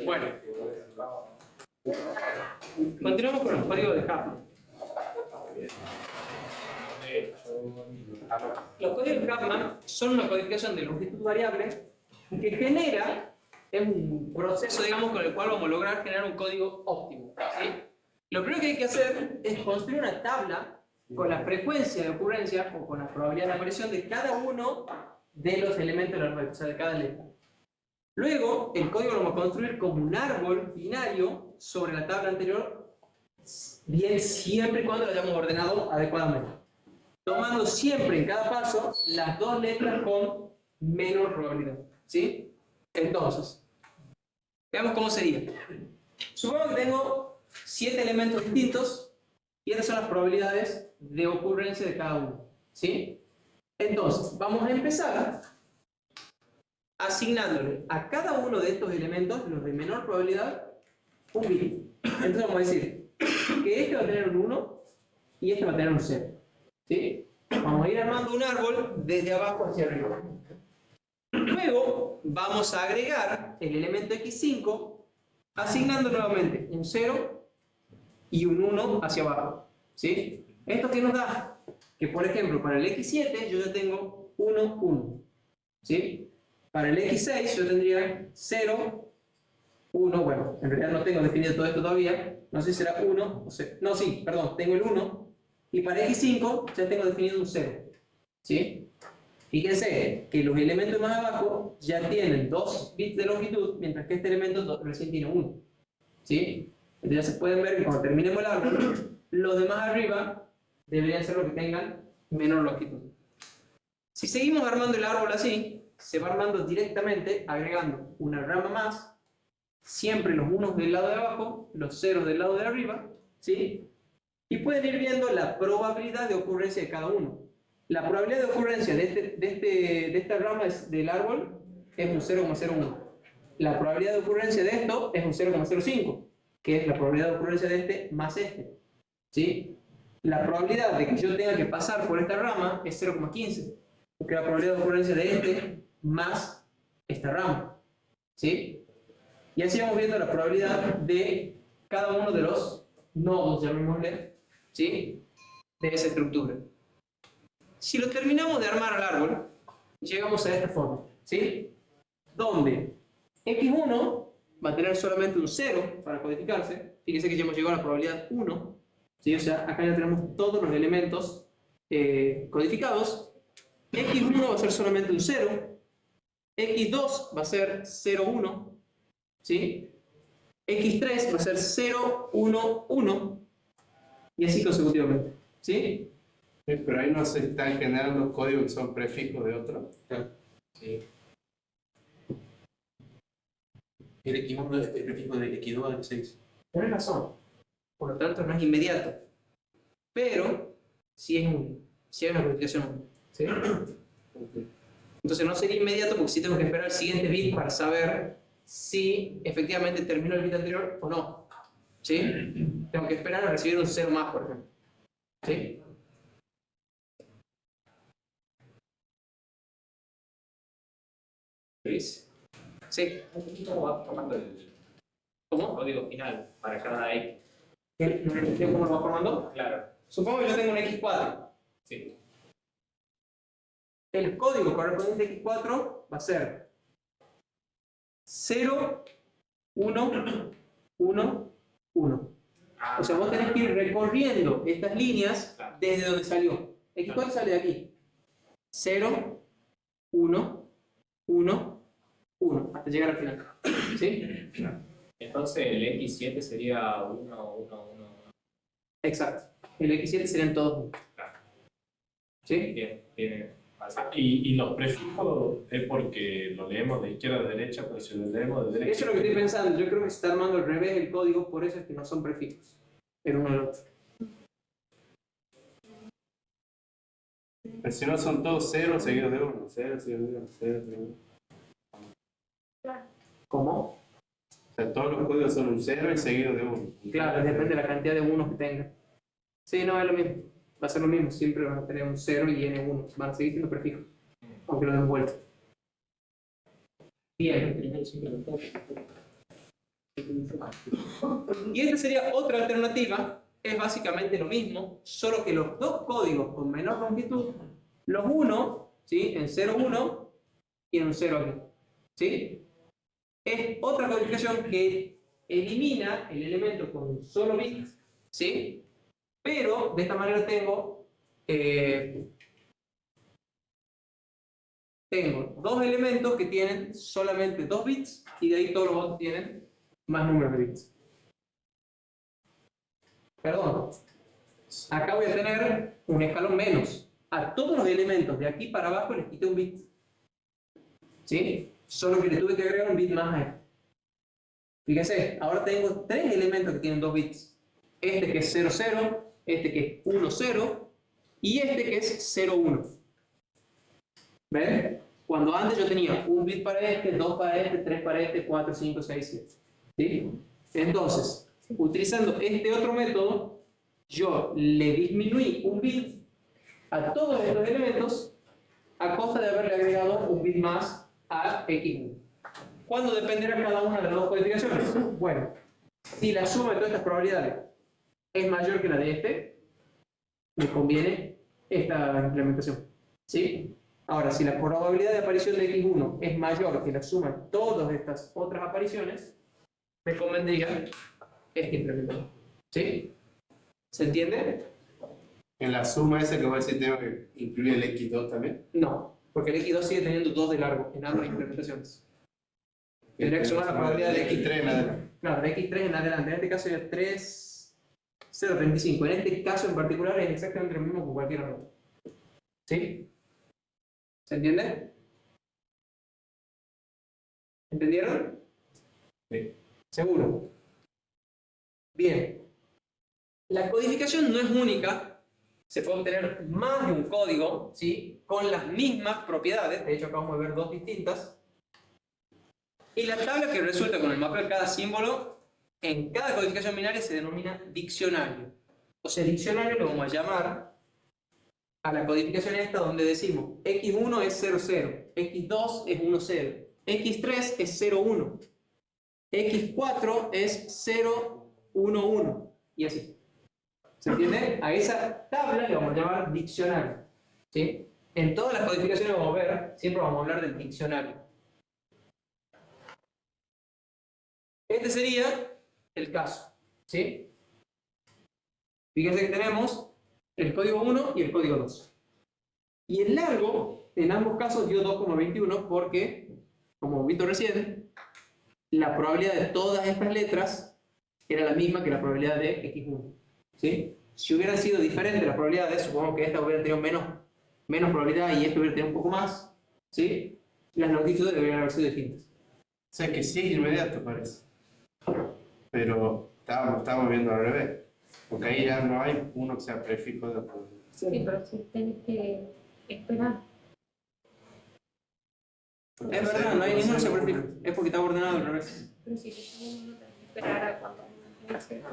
Bueno. Continuamos con los códigos de Huffman. Los códigos de Huffman son una codificación de longitud variable que genera, es un proceso, digamos, con el cual vamos a lograr generar un código óptimo, ¿sí? Lo primero que hay que hacer es construir una tabla con la frecuencia de ocurrencia o con la probabilidad de aparición de cada uno de los elementos de la red, o sea, de cada letra. Luego, el código lo vamos a construir como un árbol binario sobre la tabla anterior, bien siempre y cuando lo hayamos ordenado adecuadamente. tomando siempre en cada paso las dos letras con menor probabilidad, ¿sí? Entonces, veamos cómo sería. Supongo que tengo 7 elementos distintos y estas son las probabilidades de ocurrencia de cada uno, ¿sí? Entonces, vamos a empezar asignándole a cada uno de estos elementos, los de menor probabilidad, un bit. Entonces vamos a decir que este va a tener un 1 y este va a tener un 0, ¿sí? Vamos a ir armando un árbol desde abajo hacia arriba. Luego vamos a agregar el elemento x5 asignando nuevamente un 0 y un 1 hacia abajo, ¿sí? ¿Esto qué nos da? Que por ejemplo para el x7 yo ya tengo 1, 1, ¿sí? Para el x6 yo tendría 0, 1, bueno, en realidad no tengo definido todo esto todavía, no sé si será 1 o 0, no, sí, perdón, tengo el 1, y para x5 ya tengo definido un 0, ¿sí? Fíjense que los elementos más abajo ya tienen 2 bits de longitud, mientras que este elemento recién tiene 1, ¿sí? Entonces ya se pueden ver que cuando terminemos el árbol, los demás arriba deberían ser los que tengan menor longitud. Si seguimos armando el árbol así, se va armando directamente agregando una rama más, siempre los unos del lado de abajo, los ceros del lado de arriba, ¿sí? Y pueden ir viendo la probabilidad de ocurrencia de cada uno. La probabilidad de ocurrencia de esta rama del árbol es un 0,01. La probabilidad de ocurrencia de esto es un 0,05, que es la probabilidad de ocurrencia de este más este, ¿sí? La probabilidad de que yo tenga que pasar por esta rama es 0,15, porque la probabilidad de ocurrencia de este más esta rama, ¿sí? Y así vamos viendo la probabilidad de cada uno de los nodos, llamémosle, ¿sí? De esa estructura. Si lo terminamos de armar al árbol, llegamos a esta forma, ¿sí? Donde x1 va a tener solamente un 0 para codificarse. Fíjense que ya hemos llegado a la probabilidad 1, ¿sí? O sea, acá ya tenemos todos los elementos codificados. x1 va a ser solamente un 0, x2 va a ser 0, 1, ¿sí? x3 va a ser 0, 1, 1, y así consecutivamente, ¿sí? Pero ahí no se están generando códigos que son prefijos de otro. Sí. El X1 es el prefijo de X2 a X6. Tienes razón. Por lo tanto, no es inmediato. Pero sí hay una codificación. ¿Sí? Entonces no sería inmediato porque sí tengo que esperar el siguiente bit para saber si efectivamente terminó el bit anterior o no. ¿Sí? Tengo que esperar a recibir un 0 más, por ejemplo. ¿Sí? ¿Veis? Sí. ¿Cómo va formando el ¿Cómo? código final para cada X? ¿Cómo lo va formando? Claro, Supongo que yo tengo un X4. sí. El código correspondiente a X4 va a ser 0, 1, 1, 1. O sea, vos tenés que ir recorriendo estas líneas desde donde salió. X4 sale de aquí. 0, 1, 1, 1, hasta llegar al final. ¿Sí? Entonces el X7 sería 1, 1, 1. Exacto. El X7 serían todos. ¿Sí? Bien, bien. Y los prefijos es porque lo leemos de izquierda a derecha, pero si lo leemos de derecha... Eso es lo que estoy pensando. Yo creo que se está armando al revés el código, por eso es que no son prefijos. El uno al otro. Pero si no son todos 0 seguidos de 1, 0 seguido de 1, 0 seguido de 1. ¿Cómo? O sea, todos los códigos son un 0 y seguido de 1. Claro, depende de la cantidad de unos que tenga. Sí, no, es lo mismo. Va a ser lo mismo. Siempre van a tener un 0 y n1. Van a seguir siendo prefijos. Aunque lo den vuelta. Bien. Y esta sería otra alternativa. Es básicamente lo mismo, solo que los dos códigos con menor longitud, los uno, ¿sí? En 0, 1 y en un 0 aquí. ¿Sí? Es otra codificación que elimina el elemento con un solo bit, ¿sí? Pero de esta manera tengo dos elementos que tienen solamente 2 bits y de ahí todos los otros tienen más números de bits. Perdón, acá voy a tener un escalón menos, a todos los elementos de aquí para abajo les quité un bit. ¿Sí? Solo que le tuve que agregar un bit más a este. Fíjense, ahora tengo 3 elementos que tienen 2 bits. Este que es 0, 0, este que es 1, 0 y este que es 0, 1. ¿Ven? Cuando antes yo tenía un bit para este, 2 para este, 3 para este, 4, 5, 6, 7. ¿Sí? Entonces, utilizando este otro método, yo le disminuí un bit a todos estos elementos a costa de haberle agregado un bit más a x1. ¿Cuándo dependerá cada una de las dos codificaciones? Bueno, si la suma de todas estas probabilidades es mayor que la de este, me conviene esta implementación. ¿Sí? Ahora, si la probabilidad de aparición de x1 es mayor que la suma de todas estas otras apariciones, me convendría esta implementación. ¿Sí? ¿Se entiende? En la suma esa que voy a decir tengo que incluir el x2 también. No, porque el x2 sigue teniendo 2 de largo en ambas implementaciones. Tendría que sumar la probabilidad de x3 en adelante. Claro, de x3 en adelante. En este caso es 3, 0,35. En este caso en particular es exactamente lo mismo que cualquier otro. ¿Sí? ¿Se entiende? ¿Entendieron? Sí. ¿Seguro? Bien. La codificación no es única. Se puede obtener más de un código, ¿sí? Con las mismas propiedades. De hecho, acá vamos a ver 2 distintas. Y la tabla que resulta con el mapeo de cada símbolo en cada codificación binaria se denomina diccionario. O sea, diccionario lo vamos a llamar a la codificación esta donde decimos x1 es 0, 0, x2 es 1, 0, x3 es 0, 1, x4 es 0, 1, 1 y así. ¿Se entiende? A esa tabla le vamos a llamar diccionario. ¿Sí? En todas las codificaciones que vamos a ver, siempre vamos a hablar del diccionario. Este sería el caso. ¿Sí? Fíjense que tenemos el código 1 y el código 2. Y el largo, en ambos casos, dio 2,21 porque, como hemos visto recién, la probabilidad de todas estas letras era la misma que la probabilidad de x1. ¿Sí? Si hubieran sido diferentes las probabilidades, supongo que esta hubiera tenido menos probabilidad y esta hubiera tenido un poco más, ¿sí? Las longitudes deberían haber sido distintas. O sea que sí es inmediato parece. Pero estábamos viendo al revés. Porque ahí ya no hay uno que sea prefijo de otro. Sí, pero si tenés que esperar. Es verdad, no hay ninguno se prefijo. Es porque está ordenado al revés. Pero si uno tenés que esperar a cuando uno se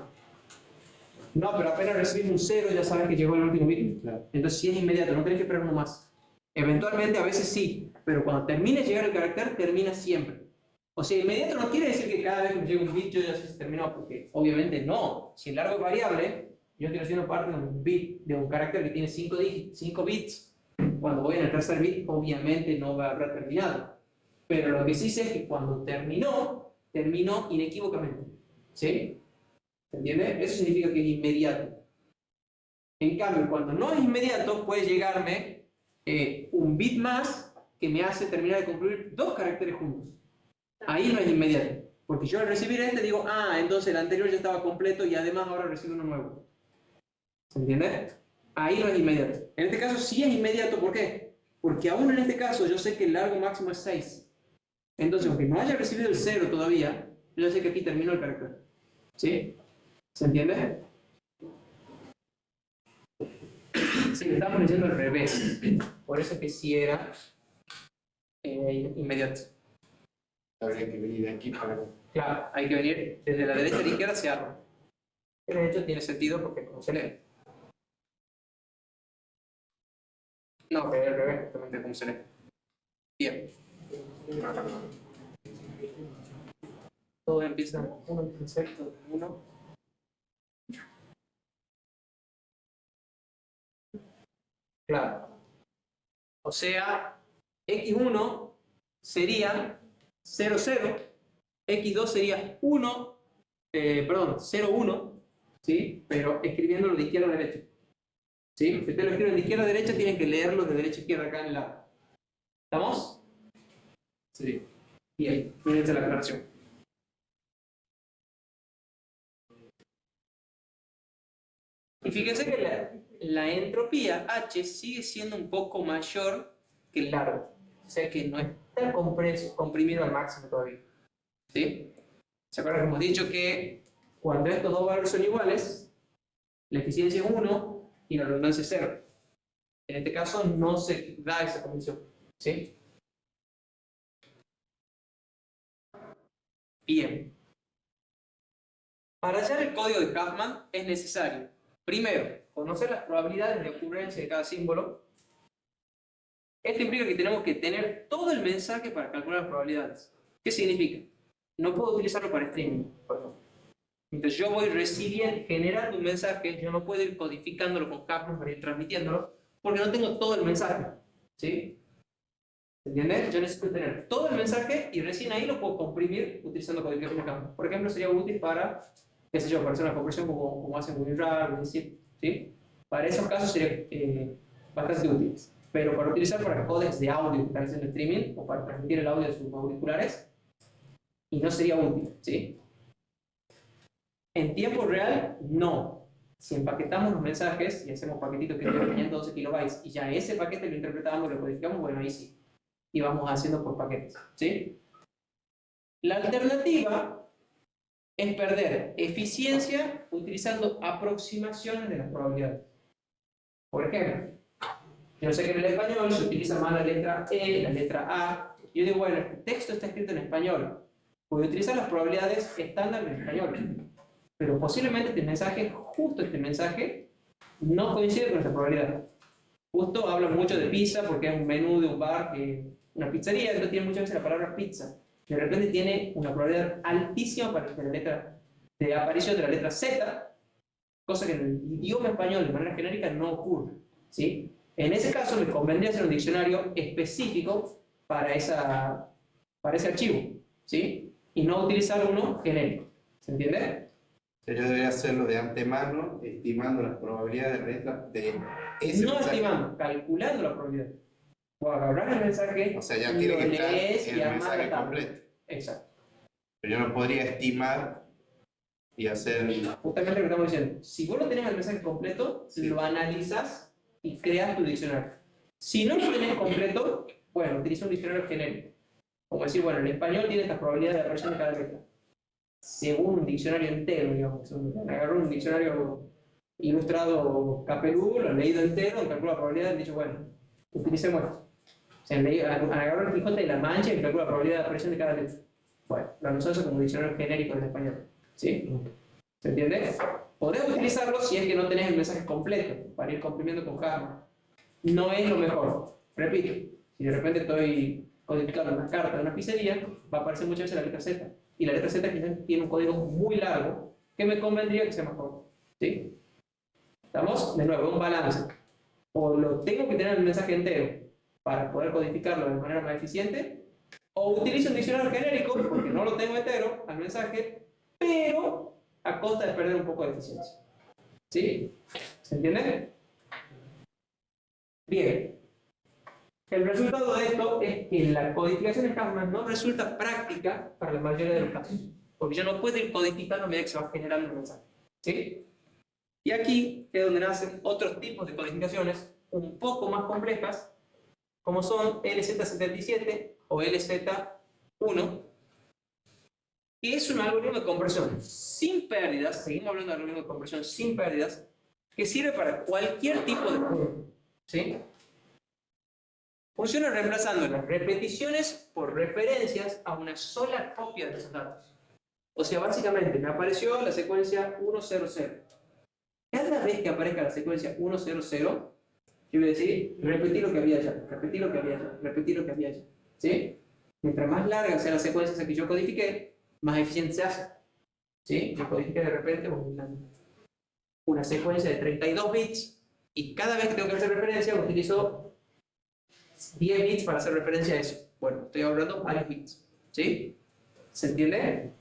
No, pero apenas recibimos un 0 ya sabes que llegó el último bit. Claro. Entonces sí es inmediato, no tenés que esperar uno más. Eventualmente a veces sí, pero cuando termine de llegar el carácter, termina siempre. O sea, inmediato no quiere decir que cada vez que me llega un bit yo ya se terminó, porque obviamente no. Si el largo es variable, yo estoy haciendo parte de un bit, de un carácter que tiene 5 bits. Cuando voy en el tercer bit, obviamente no va a haber terminado. Pero lo que sí sé es que cuando terminó inequívocamente. ¿Sí? ¿Se entiende? Eso significa que es inmediato. En cambio, cuando no es inmediato, puede llegarme un bit más que me hace terminar de concluir 2 caracteres juntos. Ahí no es inmediato. Porque yo al recibir este digo, entonces el anterior ya estaba completo y además ahora recibo uno nuevo. ¿Se entiende? Ahí no es inmediato. En este caso sí es inmediato, ¿por qué? Porque aún en este caso yo sé que el largo máximo es 6. Entonces, aunque no haya recibido el 0 todavía, yo sé que aquí terminó el carácter. ¿Sí? ¿Se entiende? Sí, estamos leyendo al revés. Por eso es que sí era inmediato. Habría que venir de aquí para... Claro, hay que venir desde la derecha a la izquierda hacia arriba. Que de hecho tiene sentido porque como se lee. No, pero al revés, justamente como se lee. Bien. Todo empieza 1 concepto 1. Claro. O sea, x1 sería 0, 0, x2 sería 1, 0, 1, ¿sí? Pero escribiéndolo de izquierda a derecha. ¿Sí? Si ustedes lo escriben de izquierda a derecha, tienen que leerlo de derecha a izquierda acá en la... ¿Estamos? Sí. Bien, fíjense la aclaración. Y fíjense que la entropía H sigue siendo un poco mayor que el largo. O sea que no está comprimido al máximo todavía. ¿Sí? ¿Se acuerdan que hemos dicho que cuando estos dos valores son iguales, la eficiencia es 1 y la redundancia es 0? En este caso no se da esa condición. ¿Sí? Bien. Para hallar el código de Huffman es necesario, primero, conocer las probabilidades de ocurrencia de cada símbolo. Esto implica que tenemos que tener todo el mensaje para calcular las probabilidades. ¿Qué significa? No puedo utilizarlo para streaming, por ejemplo. Entonces yo voy recibiendo, generando un mensaje, yo no puedo ir codificándolo con Huffman para ir transmitiéndolo, porque no tengo todo el mensaje. ¿Sí? ¿Entiendes? Yo necesito tener todo el mensaje y recién ahí lo puedo comprimir utilizando codificación de Huffman. Por ejemplo, sería útil para, qué sé yo, para hacer una conversión como hacen WinRAR, ¿sí? Para esos casos sería bastante útil. Pero para utilizar para códecs de audio que están haciendo streaming o para transmitir el audio de sus auriculares, y no sería útil, ¿sí? En tiempo real, no. Si empaquetamos los mensajes y hacemos paquetitos que tienen 512 kilobytes y ya ese paquete lo interpretamos, lo codificamos, bueno, ahí sí. Y vamos haciendo por paquetes, ¿sí? La alternativa es perder eficiencia utilizando aproximaciones de las probabilidades. Por ejemplo, yo sé que en el español se utiliza más la letra E, la letra A. Yo digo, bueno, el texto está escrito en español. Voy a utilizar las probabilidades estándar en español. Pero posiblemente este mensaje, justo este mensaje, no coincide con esta probabilidad. Justo habla mucho de pizza porque es un menú de un bar, una pizzería, entonces tiene muchas veces la palabra pizza. De repente tiene una probabilidad altísima para la letra de aparición de la letra Z, cosa que en el idioma español de manera genérica no ocurre, ¿sí? En ese caso me convendría hacer un diccionario específico para ese archivo, ¿sí? Y no utilizar uno genérico. ¿Se entiende? Yo debería hacerlo de antemano, estimando las probabilidades de ese No mensaje. estimando, calculando la probabilidad. O agarrar el mensaje, O sea, ya y tiene lo que estar lees el y armar mensaje la tabla. completo. Exacto. Pero yo no podría estimar y hacer... Justamente lo que estamos diciendo. Si vos no tenés el mensaje completo, Sí. lo analizas y creas tu diccionario. Si no lo tenés completo, bueno, utiliza un diccionario genérico. Como decir, bueno, el español tiene esta probabilidad de aparición de cada letra. Según un diccionario entero, digamos. Agarró un diccionario ilustrado Capelú, lo he leído entero, calculo la probabilidad y he dicho, bueno, utilicemos esto. O sea, agarró el Quijote de la Mancha y calcula la probabilidad de aparición de cada letra. Bueno, lo analizamos como un diccionario genérico del español. ¿Sí? ¿Se entiende? Podés utilizarlo si es que no tenés el mensaje completo, para ir comprimiendo con calma. No es lo mejor. Repito, si de repente estoy codificando una carta de una pizzería, va a aparecer muchas veces la letra Z. Y la letra Z quizás tiene un código muy largo que me convendría que sea más corto. ¿Sí? ¿Estamos? De nuevo, un balance. O lo tengo que tener el mensaje entero para poder codificarlo de manera más eficiente, o utilizo un diccionario genérico porque no lo tengo entero al mensaje, pero a costa de perder un poco de eficiencia. ¿Sí? ¿Se entiende? Bien. El resultado de esto es que la codificación en Huffman no resulta práctica para la mayoría de los casos, porque yo no puedo ir codificando a medida que se va generando el mensaje. ¿Sí? Y aquí es donde nacen otros tipos de codificaciones un poco más complejas, como son LZ77 o LZ1, que es un algoritmo de conversión sin pérdidas, seguimos hablando de algoritmo de conversión sin pérdidas, que sirve para cualquier tipo de juego. ¿Sí? Funciona reemplazando las repeticiones por referencias a una sola copia de esos datos. O sea, básicamente me apareció la secuencia 100. Cada vez que aparezca la secuencia 100, yo voy a decir, repetí lo que había allá, repetí lo que había allá, repetí lo que había allá. ¿Sí? Mientras más larga sea la secuencia esa que yo codifiqué, más eficiente se hace. ¿Sí? Yo codifiqué de repente una secuencia de 32 bits y cada vez que tengo que hacer referencia utilizo 10 bits para hacer referencia a eso. Bueno, estoy hablando varios bits. ¿Sí? ¿Se entiende?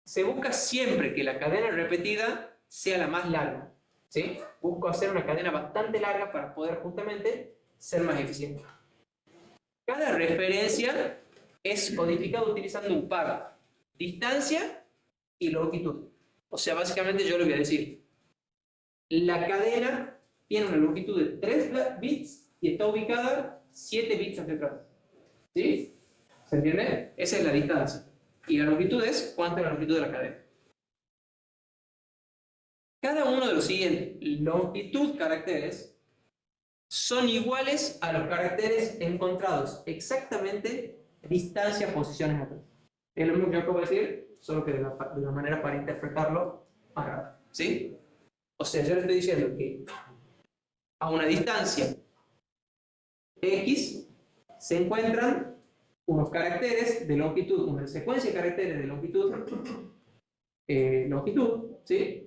Se busca siempre que la cadena repetida sea la más larga. ¿Sí? Busco hacer una cadena bastante larga para poder justamente ser más eficiente. Cada referencia es codificada utilizando un par, distancia y longitud. O sea, básicamente yo le voy a decir, La cadena tiene una longitud de 3 bits y está ubicada 7 bits hacia atrás. ¿Sí? ¿Se entiende? Esa es la distancia. Y la longitud es cuánto es la longitud de la cadena. Cada uno de los siguientes longitud caracteres son iguales a los caracteres encontrados exactamente distancia, posiciones atrás. Es lo mismo que yo acabo de decir, solo que de una manera para interpretarlo más rápido. ¿Sí? O sea, yo le estoy diciendo que a una distancia X se encuentran unos caracteres de longitud, una secuencia de caracteres de longitud, ¿sí?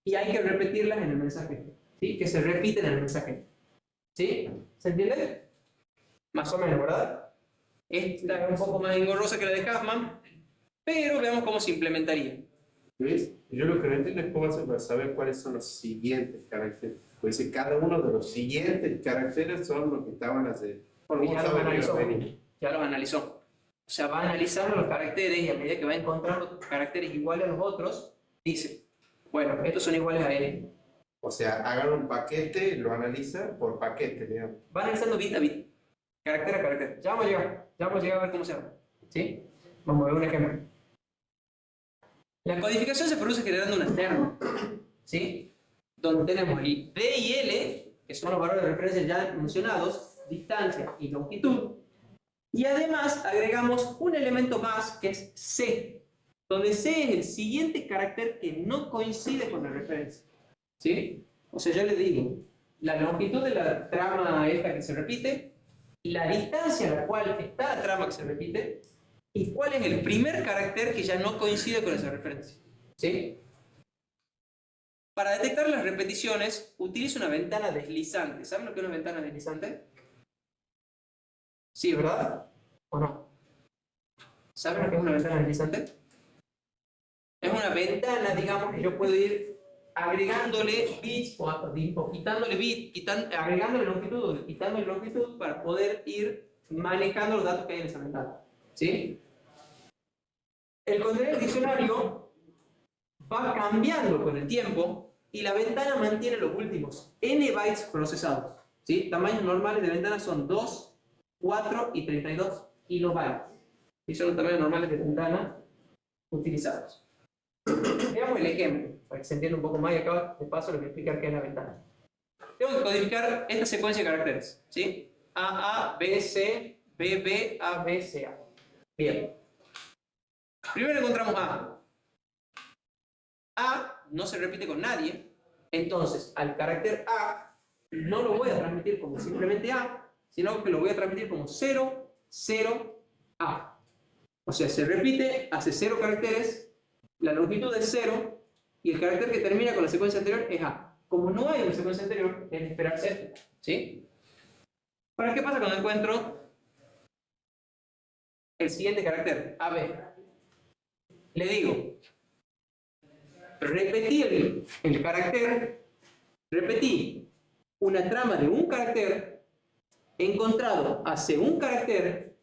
Y hay que repetirlas en el mensaje, ¿sí? Que se repiten en el mensaje, ¿sí? ¿Se entiende? Más o menos, ¿verdad? Esta es un poco más engorrosa que la de Huffman, pero veamos cómo se implementaría. ¿Ves? Yo lo que no entiendo es cómo hacer para saber cuáles son los siguientes caracteres. Pues si cada uno de los siguientes caracteres son los que estaban hace. Porque ya los analizó. Ya los analizó. O sea, va analizando los caracteres y a medida que va encontrando caracteres iguales a los otros, dice, bueno, estos son iguales a N. O sea, hagan un paquete, lo analiza por paquete, digamos. Va analizando bit a bit, carácter a carácter. Ya vamos a llegar a ver cómo se hace. ¿Sí? Vamos a ver un ejemplo. La codificación se produce generando una terna, ¿sí? Donde tenemos el D y L, que son los valores de referencia ya mencionados, distancia y longitud, y además agregamos un elemento más que es C, donde C es el siguiente carácter que no coincide con la referencia, ¿sí? O sea, yo le digo, la longitud de la trama esta que se repite, la distancia a la cual está la trama que se repite, y cuál es el primer carácter que ya no coincide con esa referencia, ¿sí? Para detectar las repeticiones, utilizo una ventana deslizante. ¿Saben lo que es una ventana deslizante? Sí, ¿verdad? ¿O no? ¿Saben lo que es una ventana deslizante? Es una ventana, digamos, que yo puedo ir agregándole bits o quitándole bits, agregándole longitud o quitándole longitud para poder ir manejando los datos que hay en esa ventana, ¿sí? El contenido del diccionario va cambiando con el tiempo y la ventana mantiene los últimos n bytes procesados, ¿sí? Tamaños normales de ventana son 2, 4 y 32 kilobytes. Y son los tamaños normales de ventana utilizados. Veamos el ejemplo, para que se entienda un poco más y acá de paso les voy a explicar qué es la ventana. Tengo que codificar esta secuencia de caracteres, ¿sí? A, B, C, B, B, A, B, C, A. Bien. Primero encontramos A. A no se repite con nadie, entonces al carácter A no lo voy a transmitir como simplemente A, sino que lo voy a transmitir como 0, 0, A. O sea, se repite, hace 0 caracteres, la longitud es 0 y el carácter que termina con la secuencia anterior es A. Como no hay una secuencia anterior, es esperarse, ¿sí? Ahora, ¿qué pasa cuando encuentro el siguiente carácter, AB? Le digo, repetí el carácter, repetí una trama de un carácter, encontrado hace un carácter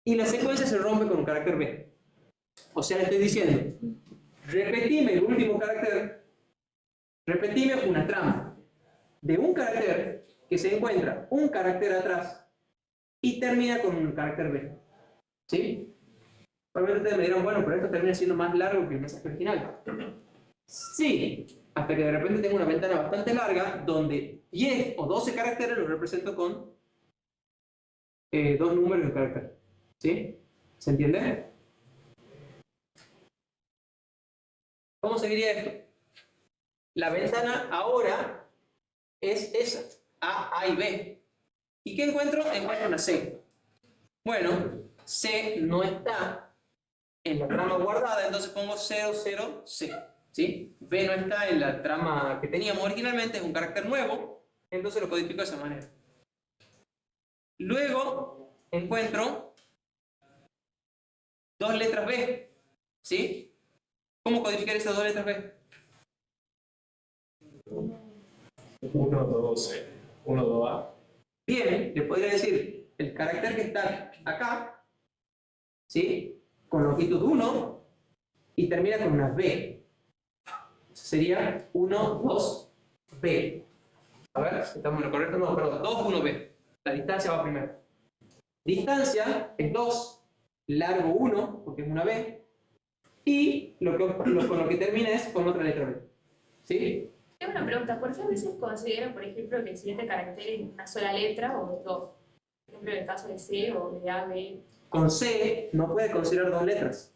y la secuencia se rompe con un carácter B. O sea, le estoy diciendo, repetime el último carácter, repetime una trama de un carácter que se encuentra un carácter atrás y termina con un carácter B. ¿Sí? Probablemente ustedes me dirán, bueno, pero esto termina siendo más largo que el mensaje original. Sí, hasta que de repente tengo una ventana bastante larga donde 10 o 12 caracteres los represento con 2 números de carácter. ¿Sí? ¿Se entiende? ¿Cómo seguiría esto? La ventana ahora es esa, A y B. ¿Y qué encuentro? Encuentro una C. Bueno, C no está en la trama guardada, entonces pongo 0, 0, C. ¿Sí? B no está en la trama que teníamos originalmente, es un carácter nuevo, entonces lo codifico de esa manera. Luego encuentro 2 letras B. ¿Sí? ¿Cómo codificar esas 2 letras B? 1, 2, C. 1, 2, A. Bien, le podría decir el carácter que está acá, ¿sí? Con longitud 1 y termina con una B. Sería 1, 2, B. A ver, ¿estamos en lo correcto? No, perdón, 2, 1B. La distancia va primero. Distancia es 2, largo 1, porque es una B, y con lo que termina es con otra letra B. ¿Sí? Tengo una pregunta. ¿Por qué a veces consideran, por ejemplo, que el siguiente carácter es una sola letra o dos? Por ejemplo, en el caso de C o de A, B. Con C no puede considerar dos letras,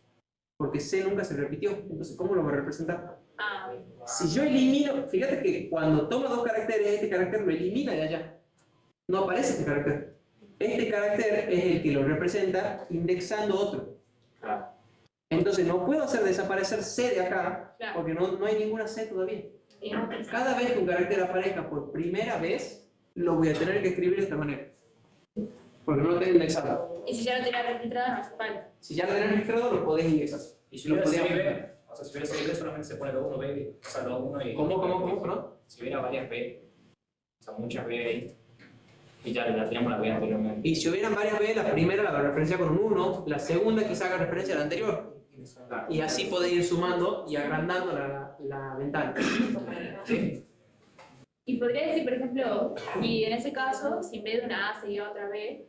porque C nunca se repitió. Entonces, ¿cómo lo va a representar? Ah, bien. Si yo elimino, fíjate que cuando tomo dos caracteres, este carácter lo elimina de allá. No aparece este carácter. Este carácter es el que lo representa indexando otro. Entonces no puedo hacer desaparecer C de acá, Claro. porque no hay ninguna C todavía. Y no, Cada vez que un carácter aparezca por primera vez, lo voy a tener que escribir de esta manera. Porque no lo tengo indexado. y si ya lo tenía registrado, no hace falta. Si ya lo tenés registrado, lo podés indexar. Y si Lo hubiera podíamos C y hacer. B, o sea, si hubiera C y B solamente se pone lo 1, B, o sea, lo 1 y... ¿Cómo? ¿Perdón? Si hubiera varias B, o sea, muchas B ahí, y ya teníamos la B anteriormente. Y si hubieran varias B, la primera la referencia con un 1, la segunda quizá haga referencia a la anterior. Y así podés ir sumando y agrandando la ventana. ¿Sí? Y podría decir, por ejemplo, y en ese caso, si en vez de una A seguía otra B,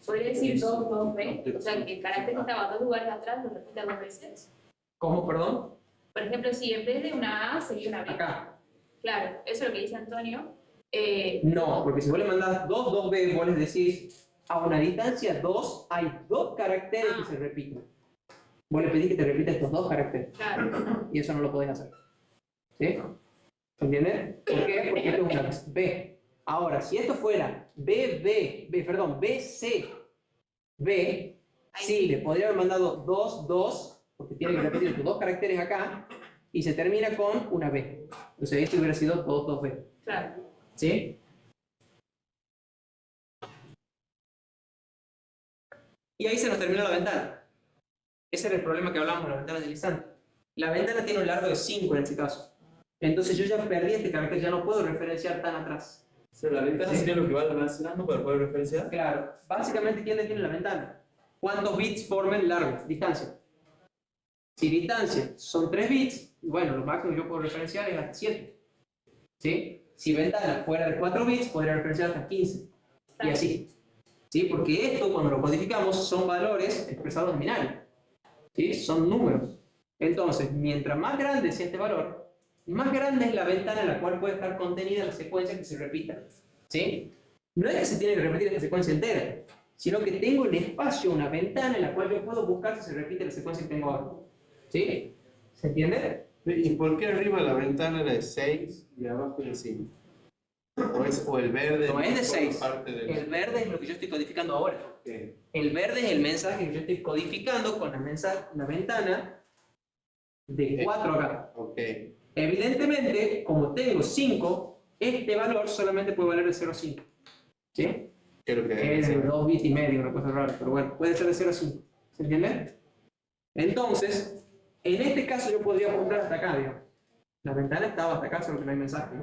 podría decir 2, 2B, o sea, que el carácter que estaba 2 lugares atrás lo repita 2 veces. ¿Cómo, perdón? Por ejemplo, si en vez de una A seguía una B. Acá. Claro, eso es lo que dice Antonio. No, porque si vos le mandás 2, 2B, vos les decís a una distancia 2, hay dos caracteres que se repiten. Vos le pedís que te repita estos dos caracteres. Claro. Y eso no lo podés hacer. ¿Sí? ¿Entiendes? ¿Por qué? Porque esto es una B. Ahora, si esto fuera BC, B, sí, le podría haber mandado 2, 2, porque tiene que repetir estos dos caracteres acá, y se termina con una B. Entonces esto hubiera sido 2, 2B. Claro. ¿Sí? Y ahí se nos terminó la ventana. Ese era el problema que hablábamos de la ventana deslizante. La ventana tiene un largo de 5 en este caso. Entonces yo ya perdí este carácter, ya no puedo referenciar tan atrás. O sea, la ventana sería lo que va almacenando para poder referenciar. Claro, básicamente ¿quién define la ventana? ¿Cuántos bits forman largo? Distancia. Si distancia son 3 bits, bueno, lo máximo que yo puedo referenciar es hasta 7. ¿Sí? Si ventana fuera de 4 bits, podría referenciar hasta 15. Y así. ¿Sí? Porque esto, cuando lo codificamos, son valores expresados en binario. ¿Sí? Son números. Entonces, mientras más grande sea este valor, más grande es la ventana en la cual puede estar contenida la secuencia que se repita. ¿Sí? No es que se tiene que repetir esta secuencia entera, sino que tengo en espacio una ventana en la cual yo puedo buscar si se repite la secuencia que tengo abajo. ¿Sí? ¿Se entiende? ¿Y por qué arriba la ventana era de 6 y abajo de 5? ¿O el verde? No es de 6. Parte del... El verde es lo que yo estoy codificando ahora. El verde es el mensaje que yo estoy codificando con la ventana de 4 acá. Ok. Evidentemente, como tengo 5, este valor solamente puede valer de 0 a 5. ¿Sí? Creo que Es de 2 bits y medio, una cosa rara, pero bueno, puede ser de 0 a 5. ¿Se entiende? Entonces, en este caso yo podría apuntar hasta acá, digamos. La ventana estaba hasta acá, solo que no hay mensaje.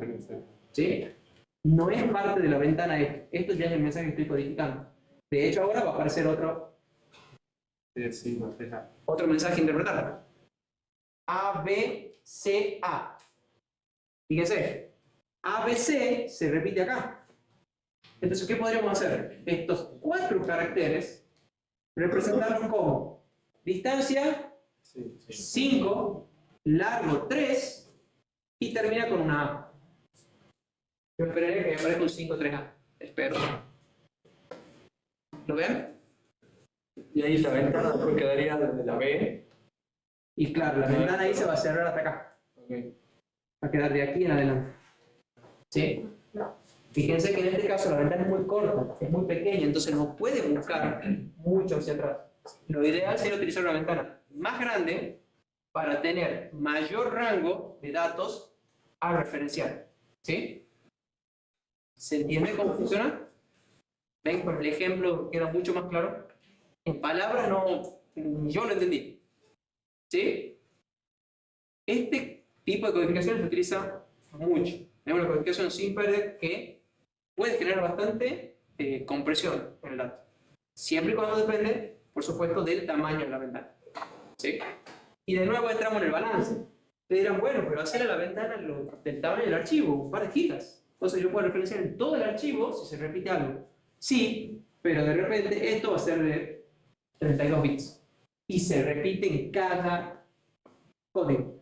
¿Sí? No es parte de la ventana esto. Esto ya es el mensaje que estoy codificando. De hecho, ahora va a aparecer otro mensaje interpretado. A, B, C, A. Fíjense, A, B, C se repite acá. Entonces, ¿qué podríamos hacer? Estos 4 caracteres representarlos como distancia 5, largo 3 y termina con una A. Yo esperaría que aparezca un 5, 3A. Espero. ¿Lo ven? Y ahí la ventana después quedaría desde la B. Y claro, la ventana ahí se va a cerrar hasta acá. Okay. Va a quedar de aquí en adelante. ¿Sí? Fíjense que en este caso la ventana es muy corta, es muy pequeña, entonces no puede buscar mucho hacia atrás. Lo ideal sería utilizar una ventana más grande para tener mayor rango de datos a referenciar. ¿Sí? ¿Se entiende cómo funciona? ¿Ven? Con el ejemplo queda mucho más claro. En palabras no, yo lo entendí. ¿Sí? Este tipo de codificación se utiliza mucho. Es una codificación simple que puede generar bastante compresión en el dato. Siempre y cuando depende, por supuesto, del tamaño de la ventana. ¿Sí? Y de nuevo entramos en el balance. te dirán, bueno, pero hacer a la ventana del tamaño del archivo, un par de gigas. Entonces yo puedo referenciar en todo el archivo si se repite algo. Sí, pero de repente esto va a ser de 32 bits. Y se repite en cada código.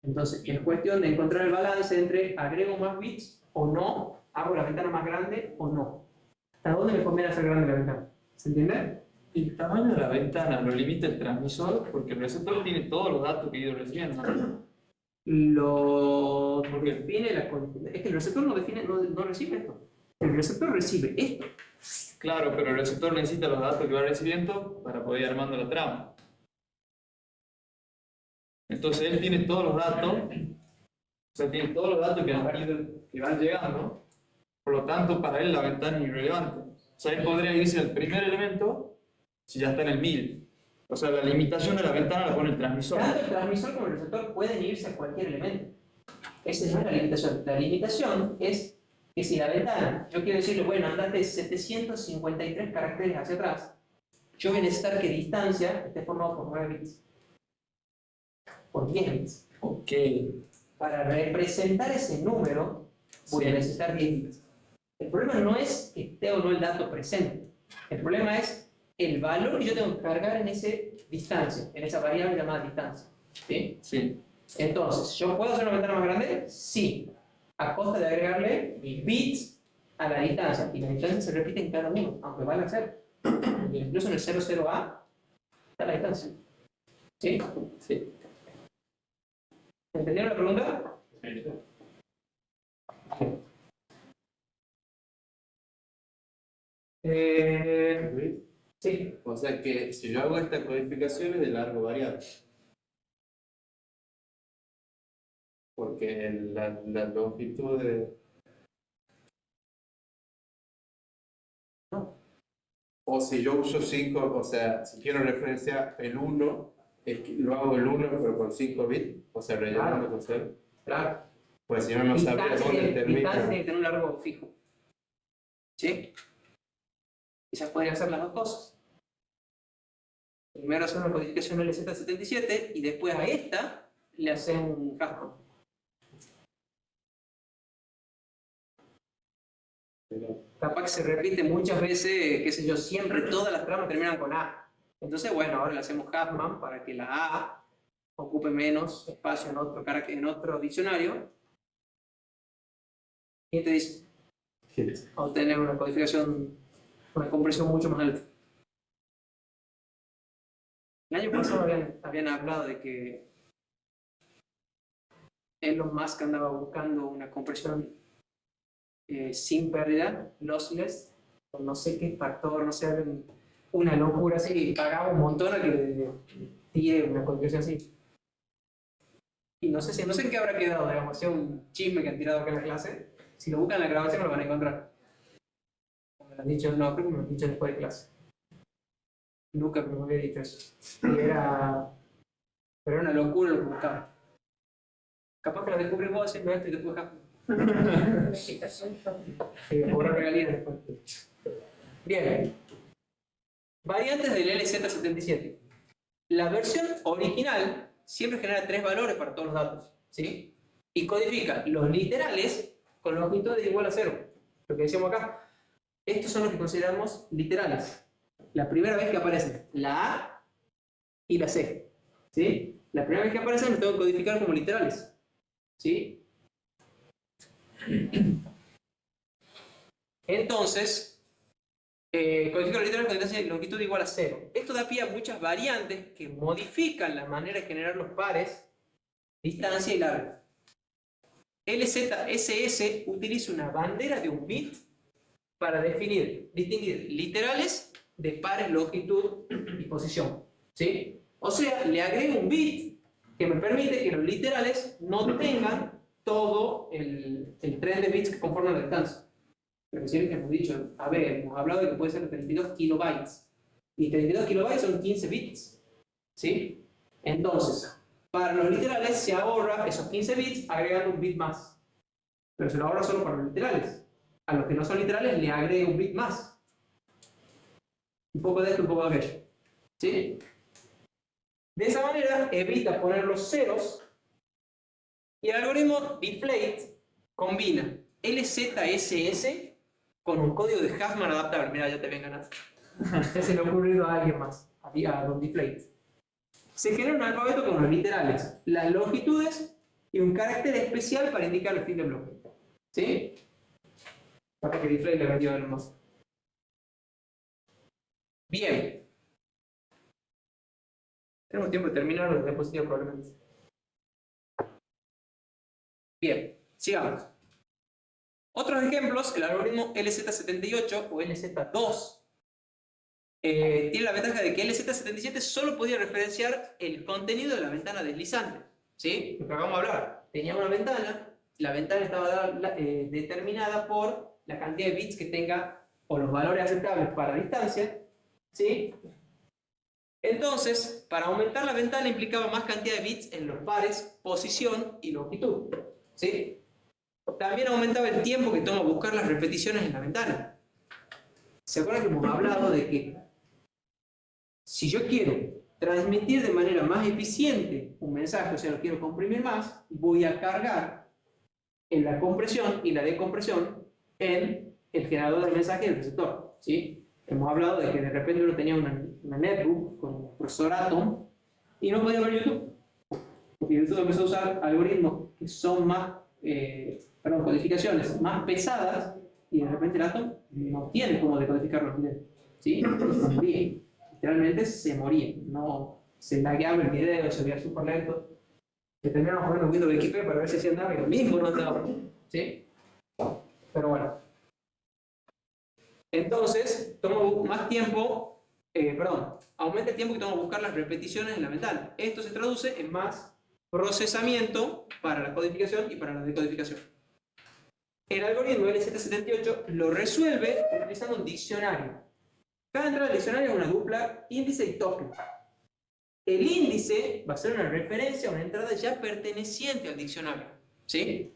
Entonces es cuestión de encontrar el balance entre agrego más bits o no, hago la ventana más grande o no. ¿Hasta dónde me conviene hacer grande la ventana? ¿Se entiende? El tamaño de la ventana lo limita el transmisor porque el receptor tiene todos los datos que ha ido recibiendo, ¿no? Lo define la... Es que el receptor no recibe esto. El receptor recibe esto. Claro, pero el receptor necesita los datos que va recibiendo para poder ir armando la trama. Entonces él tiene todos los datos, o sea, tiene todos los datos que van llegando, por lo tanto para él la ventana es irrelevante. O sea, él podría irse al primer elemento si ya está en el 1000. O sea, la limitación de la ventana la pone el transmisor. Tanto el transmisor como el receptor pueden irse a cualquier elemento. Esa no es la limitación. La limitación es que si la ventana, yo quiero decirle, bueno, andate 753 caracteres hacia atrás, yo voy a necesitar que distancia esté formado por 9 bits. Por 10 bits. Ok. Para representar ese número, voy a necesitar 10 bits. El problema no es que esté o no el dato presente. El problema es el valor que yo tengo que cargar en esa distancia, en esa variable llamada distancia. ¿Sí? Sí. Entonces, ¿yo puedo hacer una ventana más grande? Sí. A costa de agregarle bits a la distancia. Y la distancia se repite en cada uno, aunque valga 0. Incluso en el 00A está la distancia. ¿Sí? Sí. ¿Entendieron la pregunta? Sí. O sea que si yo hago esta codificación es de largo variable. Porque la longitud de... O si yo uso 5, o sea, si quiero referenciar el 1, lo hago el 1 pero con 5 bits, o sea, rellenando con 0. Claro. Pues si no sabría dónde Distancia termina. tiene que tener un largo fijo. ¿Sí? Quizás podría hacer las dos cosas. Primero hacer una codificación LZ77 y después a esta le hacen un casco. Capaz que se repite muchas veces, qué sé yo, siempre todas las tramas terminan con A. Entonces, bueno, ahora le hacemos Huffman para que la A ocupe menos espacio en otro diccionario. Y te dice, obtener una codificación, una compresión mucho más alta. El año pasado habían hablado de que Elon Musk andaba buscando una compresión sin pérdida, lossless, con no sé qué factor, no sé, una locura así, pagaba un montón a que le tire una codificación así. Y no sé en qué habrá quedado, digamos, sea un chisme que han tirado acá en la clase. Si lo buscan en la grabación lo van a encontrar. Me lo han dicho, no, creo que me lo han dicho después de clase. Nunca me había dicho eso. Pero era una locura lo que buscaba. Capaz que lo descubrí vos haciendo esto y después cobrar regalías después. Bien. Variantes del LZ77. La versión original siempre genera 3 valores para todos los datos, ¿sí? Y codifica los literales con longitud de igual a 0. Lo que decíamos acá. Estos son los que consideramos literales. La primera vez que aparecen la A y la C, ¿sí? La primera vez que aparecen los tengo que codificar como literales, ¿sí? Entonces, codifico los literales con distancia y longitud igual a 0. Esto da pie a muchas variantes que modifican la manera de generar los pares, distancia y largo. LZSS utiliza una bandera de un bit para distinguir literales de pares, longitud y posición, ¿sí? O sea, le agrego un bit que me permite que los literales no tengan todo el tren de bits que conforman la distancia. Pero si que hemos dicho, a ver, hemos hablado de que puede ser 32 kilobytes. Y 32 kilobytes son 15 bits, ¿sí? Entonces, para los literales se ahorra esos 15 bits agregando un bit más. Pero se lo ahorra solo para los literales. A los que no son literales le agrego un bit más. Un poco de esto, un poco de aquello, ¿sí? De esa manera evita poner los ceros Y el algoritmo deflate combina LZSS con un código de Huffman adaptable. Mira, ya te ven ganando. Ya se le ha ocurrido a alguien más, a Don Deflate. Se genera un alfabeto con los literales, las longitudes y un carácter especial para indicar el fin del bloque. ¿Sí? Para que Deflate le vendió el más. Bien. Tenemos tiempo de terminar los diapositivas probablemente. Bien, sigamos. Otros ejemplos, el algoritmo LZ78 o LZ2 tiene la ventaja de que LZ77 solo podía referenciar el contenido de la ventana deslizante. ¿Sí? Lo que acabamos de hablar. Tenía una ventana, la ventana estaba determinada por la cantidad de bits que tenga o los valores aceptables para distancia. ¿Sí? Entonces, para aumentar la ventana implicaba más cantidad de bits en los pares, posición y longitud. ¿Sí? También aumentaba el tiempo que toma buscar las repeticiones en la ventana. ¿Se acuerdan que hemos hablado de que si yo quiero transmitir de manera más eficiente un mensaje, o sea, lo quiero comprimir más, voy a cargar en la compresión y la decompresión en el generador de mensaje y el receptor? ¿Sí? Hemos hablado de que de repente uno tenía una netbook con un procesador Atom y no podía ver YouTube. Porque YouTube empezó a usar algoritmos que son más, codificaciones más pesadas y de repente el Atom no tiene cómo decodificar los videos. ¿Sí? Se moría. Literalmente se moría. No, se lagueaba el video, se veía súper lento. Se terminaron jugando Windows XP para ver si hacían nada y lo mismo no andaba. ¿Sí? Pero bueno. Entonces, toma más tiempo, aumenta el tiempo que toma buscar las repeticiones en la ventana. Esto se traduce en más procesamiento para la codificación y para la decodificación. El algoritmo LZ78 lo resuelve utilizando un diccionario. Cada entrada del diccionario es una dupla índice y token. El índice va a ser una referencia a una entrada ya perteneciente al diccionario. ¿Sí?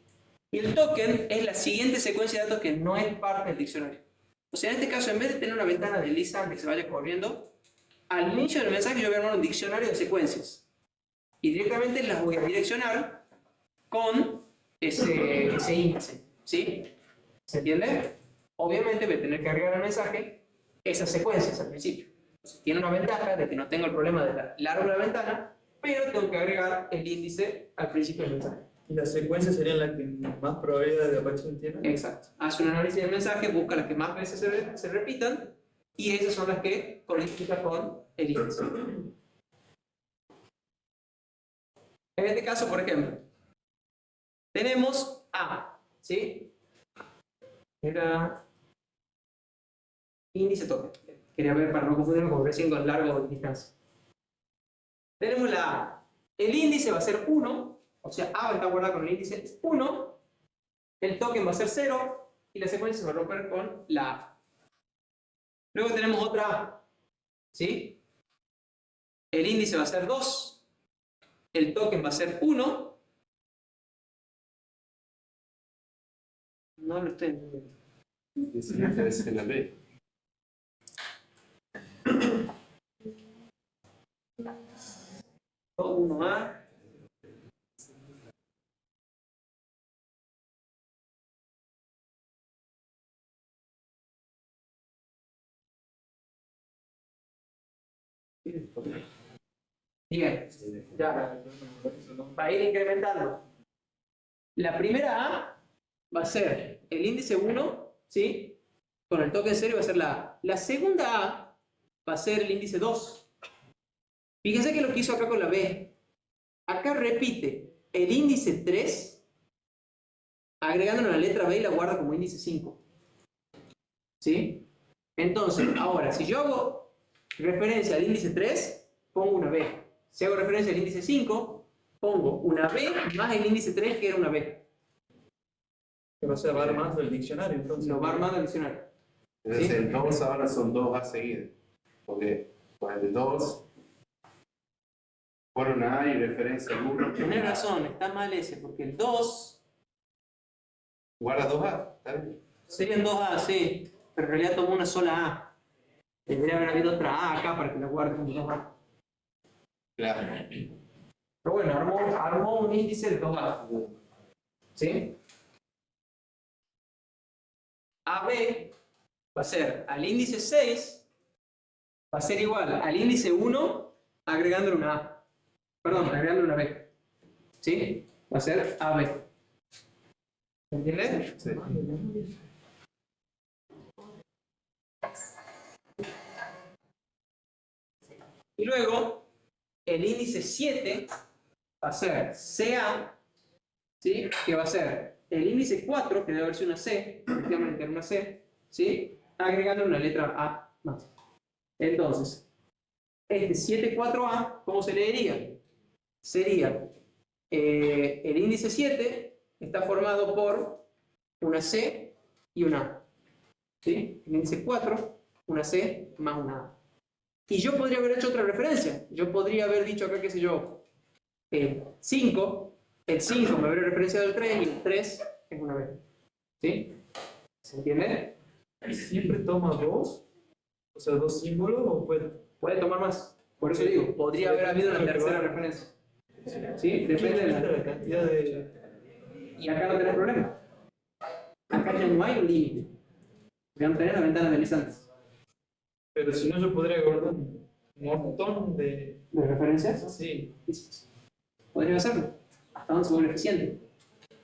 Y el token es la siguiente secuencia de datos que no es parte del diccionario. O sea, en este caso, en vez de tener una ventana deslizante que se vaya corriendo, al inicio del mensaje yo voy a armar un diccionario de secuencias. Y directamente las voy a direccionar con ese índice. ¿Sí? ¿Se entiende? Obviamente voy a tener que agregar al mensaje esas secuencias al principio. Entonces, tiene una ventaja de que no tengo el problema de largo de la ventana, pero tengo que agregar el índice al principio del mensaje. ¿Y las secuencias serían las que más probabilidad de aparición tienen? Exacto. Hace un análisis del mensaje, busca las que más veces se repitan y esas son las que codifica con el índice. En este caso, por ejemplo, tenemos A, ¿sí? Era índice token. Quería ver para no confundirme con recién con largo de distancia. Tenemos la A. El índice va a ser 1. O sea, A está guardado con el índice 1, el token va a ser 0 y la secuencia se va a romper con la A. Luego tenemos otra A, ¿sí? El índice va a ser 2, el token va a ser 1. No lo estoy entendiendo. Eso me interesa en la B. Uno A. Bien, ya va a ir incrementando. La primera A va a ser el índice 1, ¿sí? Con el token 0 va a ser la A. La segunda A va a ser el índice 2. Fíjense que lo que hizo acá con la B. Acá repite el índice 3, agregándole la letra B y la guarda como índice 5. ¿Sí? Entonces, ahora, si yo hago referencia al índice 3, pongo una B. Si hago referencia al índice 5, pongo una B más el índice 3, que era una B. Que va a ser armando el diccionario, entonces. Lo va armando el diccionario. Entonces, ¿Sí? el 2 ahora son 2 A seguidas. Porque pues el 2 pone una A y referencia al 1. Tenés razón, está mal ese, porque el 2 Guarda 2 A, ¿está bien? serían 2A, sí, pero en realidad tomó una sola A. Debería haber habido otra A acá para que la guarde como 2A. Claro. Pero bueno, armó un índice de 2A. ¿Sí? AB va a ser al índice 6, va a ser igual al índice 1 agregándole una A. Perdón, agregándole una B. ¿Sí? Va a ser AB. ¿Entiendes? Sí. Y luego, el índice 7 va a ser CA, ¿sí? Que va a ser el índice 4, que debe haber sido una C, efectivamente era una C, ¿sí? Agregando una letra A más. Entonces, este 74A, ¿cómo se leería? Sería, el índice 7 está formado por una C y una A. ¿Sí? El índice 4, una C más una A. Y yo podría haber hecho otra referencia. Yo podría haber dicho acá, qué sé yo, el 5 me habría referenciado el 3 y el 3 es una B. ¿Sí? ¿Se entiende? ¿Siempre toma dos? O sea, dos símbolos o Puede tomar más. Por eso digo, podría haber habido una tercera referencia. ¿Sí? Depende de la cantidad de... Y acá no tenés problema. Acá ya no hay un límite. Ya no tenés las ventanas deslizantes. Pero si no, yo podría guardar un montón de... ¿De referencias? Sí. Podría hacerlo. Hasta donde se vuelve eficiente.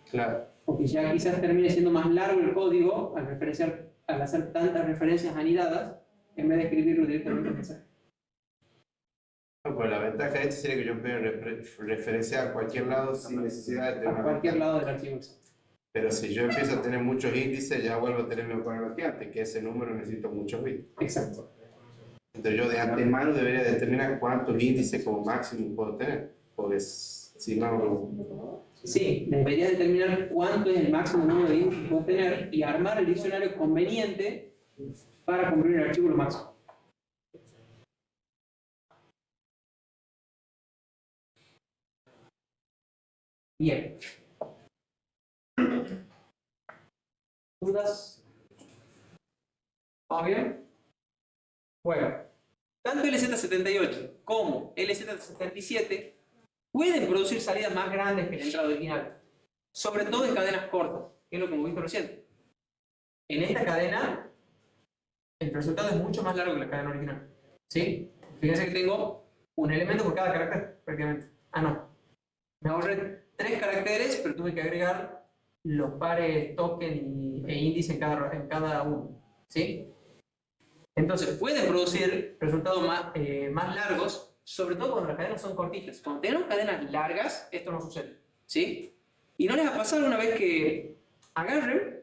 Claro. Porque ya quizás termine siendo más largo el código al hacer tantas referencias anidadas en vez de escribirlo directamente en mensaje. No, pues la ventaja de esto sería que yo pueda referenciar a cualquier lado sin necesidad de tener A una cualquier ventana. lado del archivo exacto. Pero si yo empiezo a tener muchos índices, ya vuelvo a tener mi problema que antes, que ese número necesito muchos bits. Exacto. Entonces yo de antemano debería determinar cuántos índices como máximo puedo tener, porque si no... Sí, debería determinar cuánto es el máximo número de índices que puedo tener y armar el diccionario conveniente para comprimir el archivo lo máximo. Bien. ¿Dudas? ¿Vamos bien? Bueno, tanto LZ78 como LZ77 pueden producir salidas más grandes que la entrada original, sobre todo en cadenas cortas, que es lo que hemos visto recién. En esta cadena, el resultado es mucho más largo que la cadena original. ¿Sí? Fíjense que tengo un elemento por cada carácter, prácticamente. Ah, no. Me ahorré 3 caracteres, pero tuve que agregar los pares token e índice en cada uno. ¿Sí? Entonces, pueden producir resultados más largos, sobre todo cuando las cadenas son cortitas. Cuando tenemos cadenas largas, esto no sucede. ¿Sí? ¿Y no les ha pasado una vez que agarren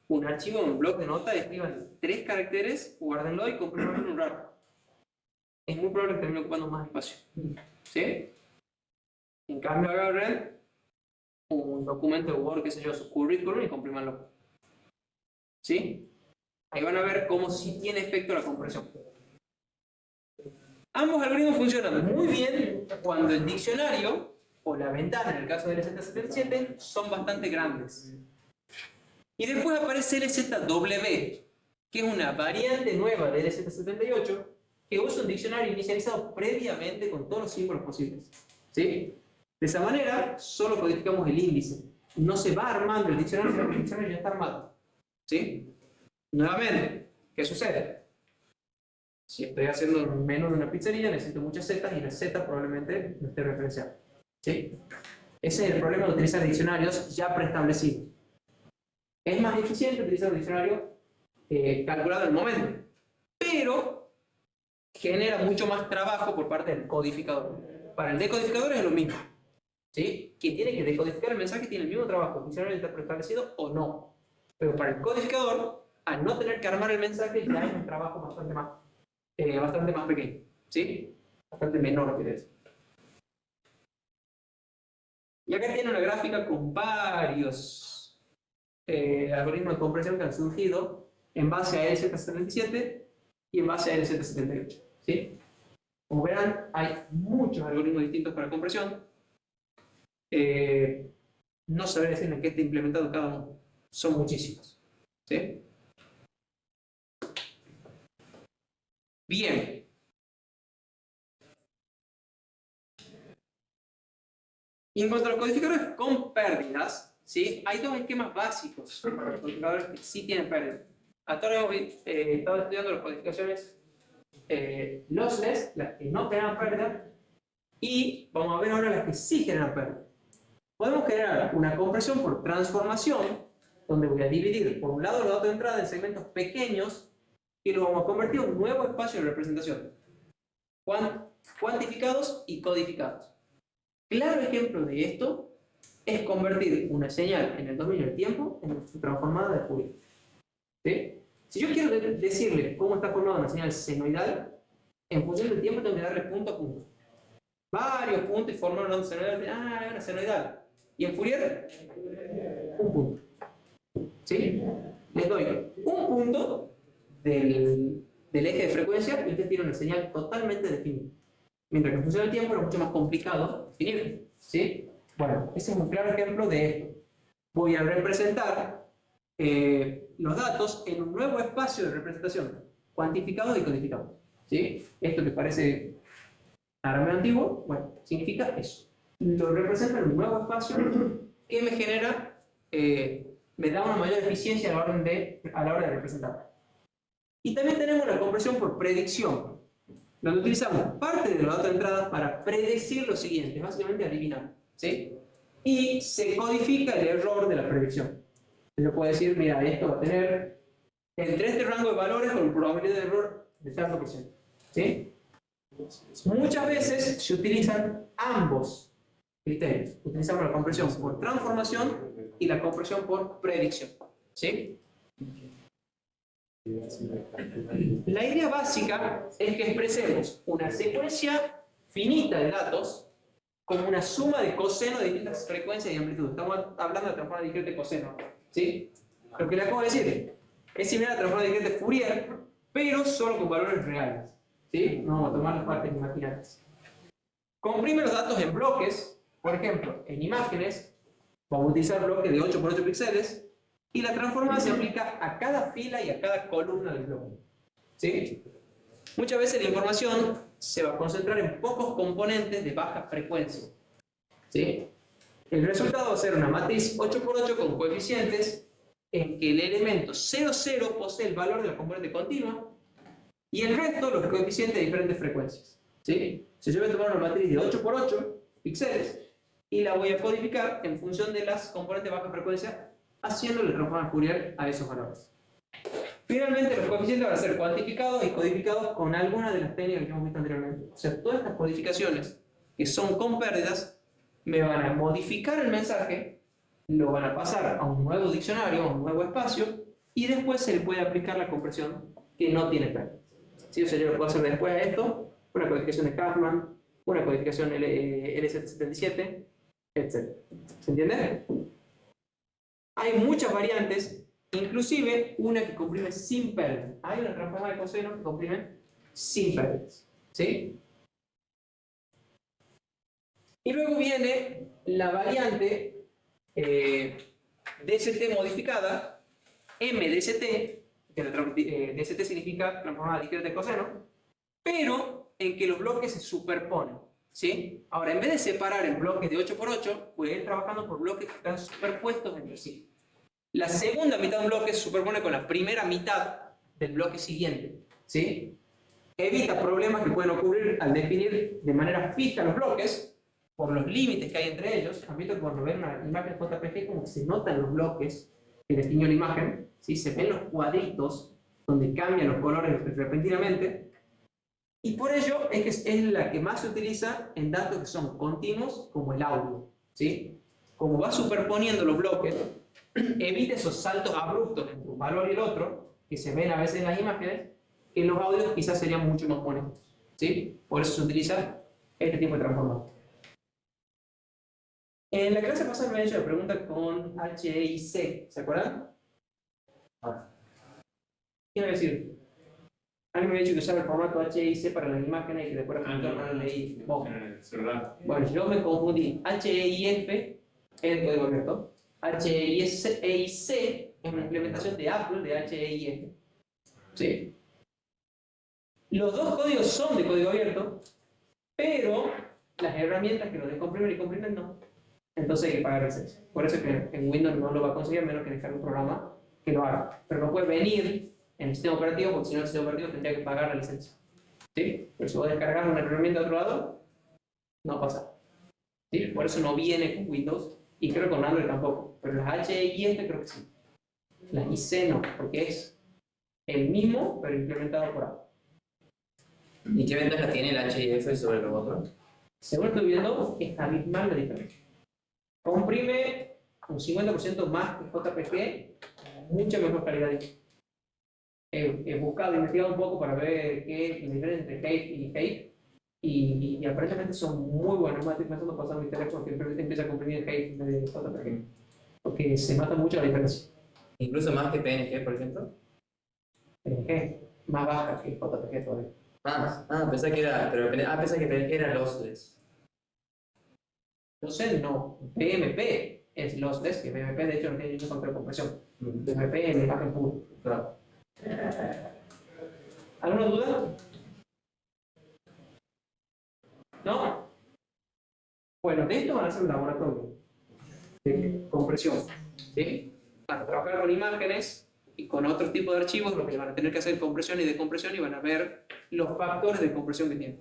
un archivo en un bloc de nota, escriban 3 caracteres, guárdenlo y comprimanlo en un rato? Es muy probable que termine ocupando más espacio. ¿Sí? En cambio, agarren un documento de Word, qué sé yo, su currículum y comprimanlo. ¿Sí? Ahí van a ver cómo sí tiene efecto la compresión. Ambos algoritmos funcionan muy bien cuando el diccionario o la ventana, en el caso del LZ77, son bastante grandes. Y después aparece LZW, que es una variante nueva de LZ78 que usa un diccionario inicializado previamente con todos los símbolos posibles. ¿Sí? De esa manera, solo codificamos el índice. No se va armando el diccionario, sino que el diccionario ya está armado. ¿Sí? Nuevamente, ¿qué sucede? Si estoy haciendo un menú de una pizzería, necesito muchas zetas y la Z probablemente no esté referenciada. ¿Sí? Ese es el problema de utilizar diccionarios ya preestablecidos. Es más eficiente utilizar un diccionario calculado en el momento, pero genera mucho más trabajo por parte del codificador. Para el decodificador es lo mismo. ¿Sí? Quien tiene que decodificar el mensaje tiene el mismo trabajo, el diccionario está preestablecido o no. Pero para el codificador, al no tener que armar el mensaje, ya es un trabajo bastante más pequeño. ¿Sí? Bastante menor, que eso. Y acá tiene una gráfica con varios algoritmos de compresión que han surgido en base a LZ77 y en base a LZ78. ¿Sí? Como verán, hay muchos algoritmos distintos para compresión. No sabré decir en qué está implementado cada uno. Son muchísimos. ¿Sí? Bien. Y en cuanto a los codificadores con pérdidas, ¿sí? Hay dos esquemas básicos para los codificadores que sí tienen pérdidas. Hasta ahora hemos estado estudiando las codificaciones lossless, las que no generan pérdida, y vamos a ver ahora las que sí generan pérdida. Podemos generar una compresión por transformación, donde voy a dividir por un lado los datos de entrada en segmentos pequeños y lo vamos a convertir en un nuevo espacio de representación, cuantificados y codificados. Claro ejemplo de esto es convertir una señal en el dominio del tiempo en transformada de Fourier. ¿Sí? Si yo quiero decirle cómo está formada una señal senoidal, en función del tiempo tengo que darle punto a punto. Varios puntos y formar una senoidal. Ah, es una senoidal. Y en Fourier, un punto. ¿Sí? Les doy un punto del eje de frecuencia y usted tiene una señal totalmente definida. Mientras que en función del tiempo es mucho más complicado definir. ¿Sí? Bueno, ese es un claro ejemplo de esto. Voy a representar los datos en un nuevo espacio de representación, cuantificados y codificados. ¿Sí? Esto que parece árabe antiguo, bueno, significa eso. Lo represento en un nuevo espacio que me genera, me da una mayor eficiencia a la hora de representar. Y también tenemos la compresión por predicción, donde utilizamos parte de los datos de entrada para predecir lo siguiente, básicamente adivinar. ¿Sí? Y se codifica el error de la predicción. Yo puedo decir, mira, esto va a tener entre este rango de valores con probabilidad de error de tanto por ciento. ¿Sí? Muchas veces se utilizan ambos criterios. Utilizamos la compresión por transformación y la compresión por predicción. ¿Sí? La idea básica es que expresemos una secuencia finita de datos como una suma de coseno de distintas frecuencias y amplitudes. Estamos hablando de transformación discreta de coseno. ¿Sí? Lo que le acabo de decir es similar a la transformación discreta de Fourier, pero solo con valores reales. ¿Sí? No vamos a tomar las partes imaginarias. Comprime los datos en bloques, por ejemplo, en imágenes, vamos a utilizar bloques de 8 por 8 píxeles, y la transformada se aplica a cada fila y a cada columna del bloque. ¿Sí? Muchas veces la información se va a concentrar en pocos componentes de baja frecuencia. ¿Sí? El resultado va a ser una matriz 8 por 8 con coeficientes en que el elemento 0, 0 posee el valor de la componente continua y el resto los coeficientes de diferentes frecuencias. ¿Sí? Si yo voy a tomar una matriz de 8 por 8 píxeles y la voy a codificar en función de las componentes de baja frecuencia, haciéndole transformar Fourier a esos valores. Finalmente, los coeficientes van a ser cuantificados y codificados con alguna de las técnicas que hemos visto anteriormente. O sea, todas estas codificaciones que son con pérdidas me van a modificar el mensaje, lo van a pasar a un nuevo diccionario, a un nuevo espacio, y después se le puede aplicar la compresión que no tiene pérdidas. ¿Sí? O sea, yo lo puedo hacer después a esto, una codificación de Kaufman, una codificación LZ77, etc. ¿Se entiende? Hay muchas variantes, inclusive una que comprime sin pérdidas. Hay una transformada de coseno que comprime sin pérdidas. ¿Sí? Y luego viene la variante DST modificada, MDST, que DST significa transformada discreta de coseno, pero en que los bloques se superponen. ¿Sí? Ahora, en vez de separar en bloques de 8 por 8, voy a ir trabajando por bloques que están superpuestos entre sí. La segunda mitad de un bloque se superpone con la primera mitad del bloque siguiente. ¿Sí? Evita problemas que pueden ocurrir al definir de manera fija los bloques, por los límites que hay entre ellos. Han visto que cuando ven una imagen JPG como que se notan los bloques que definió la imagen, ¿sí? Se ven los cuadritos donde cambian los colores repentinamente. Y por ello es que es la que más se utiliza en datos que son continuos, como el audio. ¿Sí? Como va superponiendo los bloques, evita esos saltos abruptos entre un valor y el otro, que se ven a veces en las imágenes, que en los audios quizás serían mucho más honestos. ¿Sí? Por eso se utiliza este tipo de transformador. En la clase pasada me han hecho la pregunta con H, E y C, ¿se acuerdan? ¿Qué me va a decir? Alguien me ha dicho que usaba el formato H, E y C para las imágenes y que después no leí. En el celular. Bueno, yo me confundí. H, E y F es el código abierto. H, E y C es una implementación de Apple de H, E y F. ¿Sí? Los dos códigos son de código abierto, pero las herramientas que los descomprimen y comprimen no. entonces hay que pagar licencia. Por eso es que en Windows no lo va a conseguir a menos que descargue un programa que lo haga. Pero no puede venir en el sistema operativo porque si no el sistema operativo tendría que pagar la licencia. ¿Sí? Pero si vos descargas una herramienta de otro lado, no pasa. ¿Sí? Por eso no viene con Windows y creo que con Android tampoco. Pero las HIF creo que sí. Las IC no, porque es el mismo pero implementado por Apple. ¿Y qué ventaja tiene el HIF sobre los otros? Según estoy viendo, es abismal la diferencia. Comprime un 50% más que JPG, mucha mejor calidad. He buscado, investigado un poco para ver qué es la diferencia entre Hate y Hate y aparentemente son muy buenos. Me estoy pensando pasar mi teléfono que empieza a comprimir Hate de JPG porque se nota mucho la diferencia. Incluso más que PNG, por ejemplo. PNG más baja que JPG todavía. Pensé que era, pensé que PNG era lossless. Entonces no, PMP es lossless, que PMP de hecho no tiene ningún control de compresión. PMP es el imagen puro. Claro. ¿Alguna duda? ¿No? Bueno, de esto van a hacer un laboratorio de compresión. ¿Sí? Van a trabajar con imágenes y con otros tipos de archivos, lo que van a tener que hacer compresión y decompresión y van a ver los factores de compresión que tienen.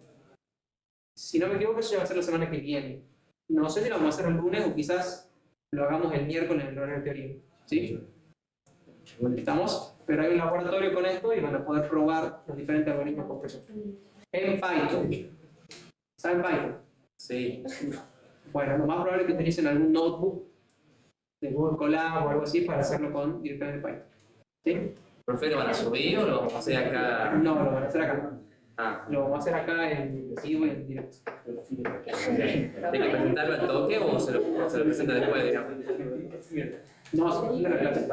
Si no me equivoco, eso ya va a ser la semana que viene. No sé si lo vamos a hacer el lunes o quizás lo hagamos el miércoles en el horario de teoría. ¿Sí? ¿Estamos? Pero hay un laboratorio con esto y van a poder probar los diferentes algoritmos de compresión. En Python. ¿Saben Python? Sí. Bueno, lo más probable es que utilicen algún notebook de Google Colab o algo así para hacerlo con directamente Python. ¿Sí? ¿Profe, lo van a subir o lo vamos a hacer acá? No, lo van a hacer acá. Lo vamos a hacer acá en vivo y en directo. ¿Tiene que presentarlo al toque o se lo presenta después, digamos? No, se la clase.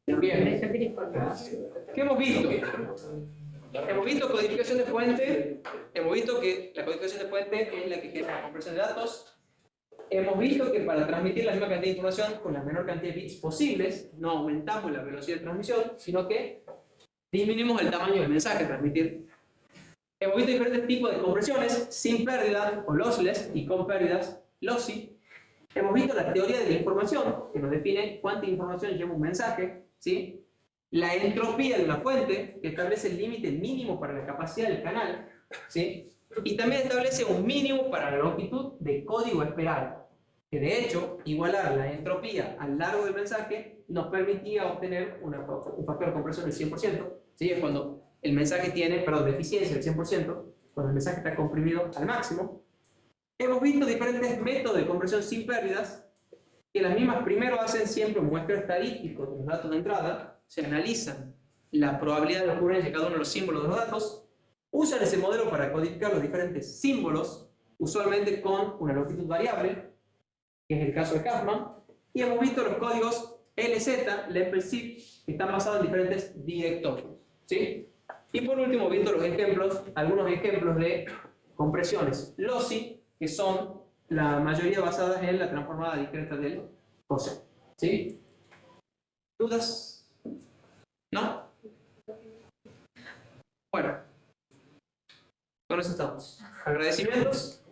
Bien. ¿Qué hemos visto? Hemos visto codificación de fuente. Hemos visto que la codificación de fuente es la que genera la compresión de datos. Hemos visto que para transmitir la misma cantidad de información con la menor cantidad de bits posibles, no aumentamos la velocidad de transmisión, sino que disminuimos el tamaño del mensaje a transmitir. Hemos visto diferentes tipos de compresiones sin pérdida o lossless y con pérdidas lossy. Hemos visto la teoría de la información, que nos define cuánta información lleva un mensaje, ¿sí? La entropía de una fuente, que establece el límite mínimo para la capacidad del canal, ¿sí? Y también establece un mínimo para la longitud de código esperado, que de hecho, igualar la entropía al largo del mensaje nos permitía obtener un factor de compresión del 100%, ¿sí? Es cuando el mensaje tiene, de eficiencia del 100%, cuando el mensaje está comprimido al máximo. Hemos visto diferentes métodos de compresión sin pérdidas, que las mismas primero hacen siempre un muestreo estadístico de los datos de entrada, se analizan la probabilidad de ocurrencia de cada uno de los símbolos de los datos, usan ese modelo para codificar los diferentes símbolos, usualmente con una longitud variable, que es el caso de Huffman, y hemos visto los códigos LZ, LEPEL-ZIP, que están basados en diferentes directorios, ¿sí? Y por último, hemos visto los ejemplos, algunos ejemplos de compresiones lossy, que son la mayoría basadas en la transformada discreta del coseno, ¿sí? ¿Dudas? ¿No? Bueno, con eso estamos. Agradecimientos.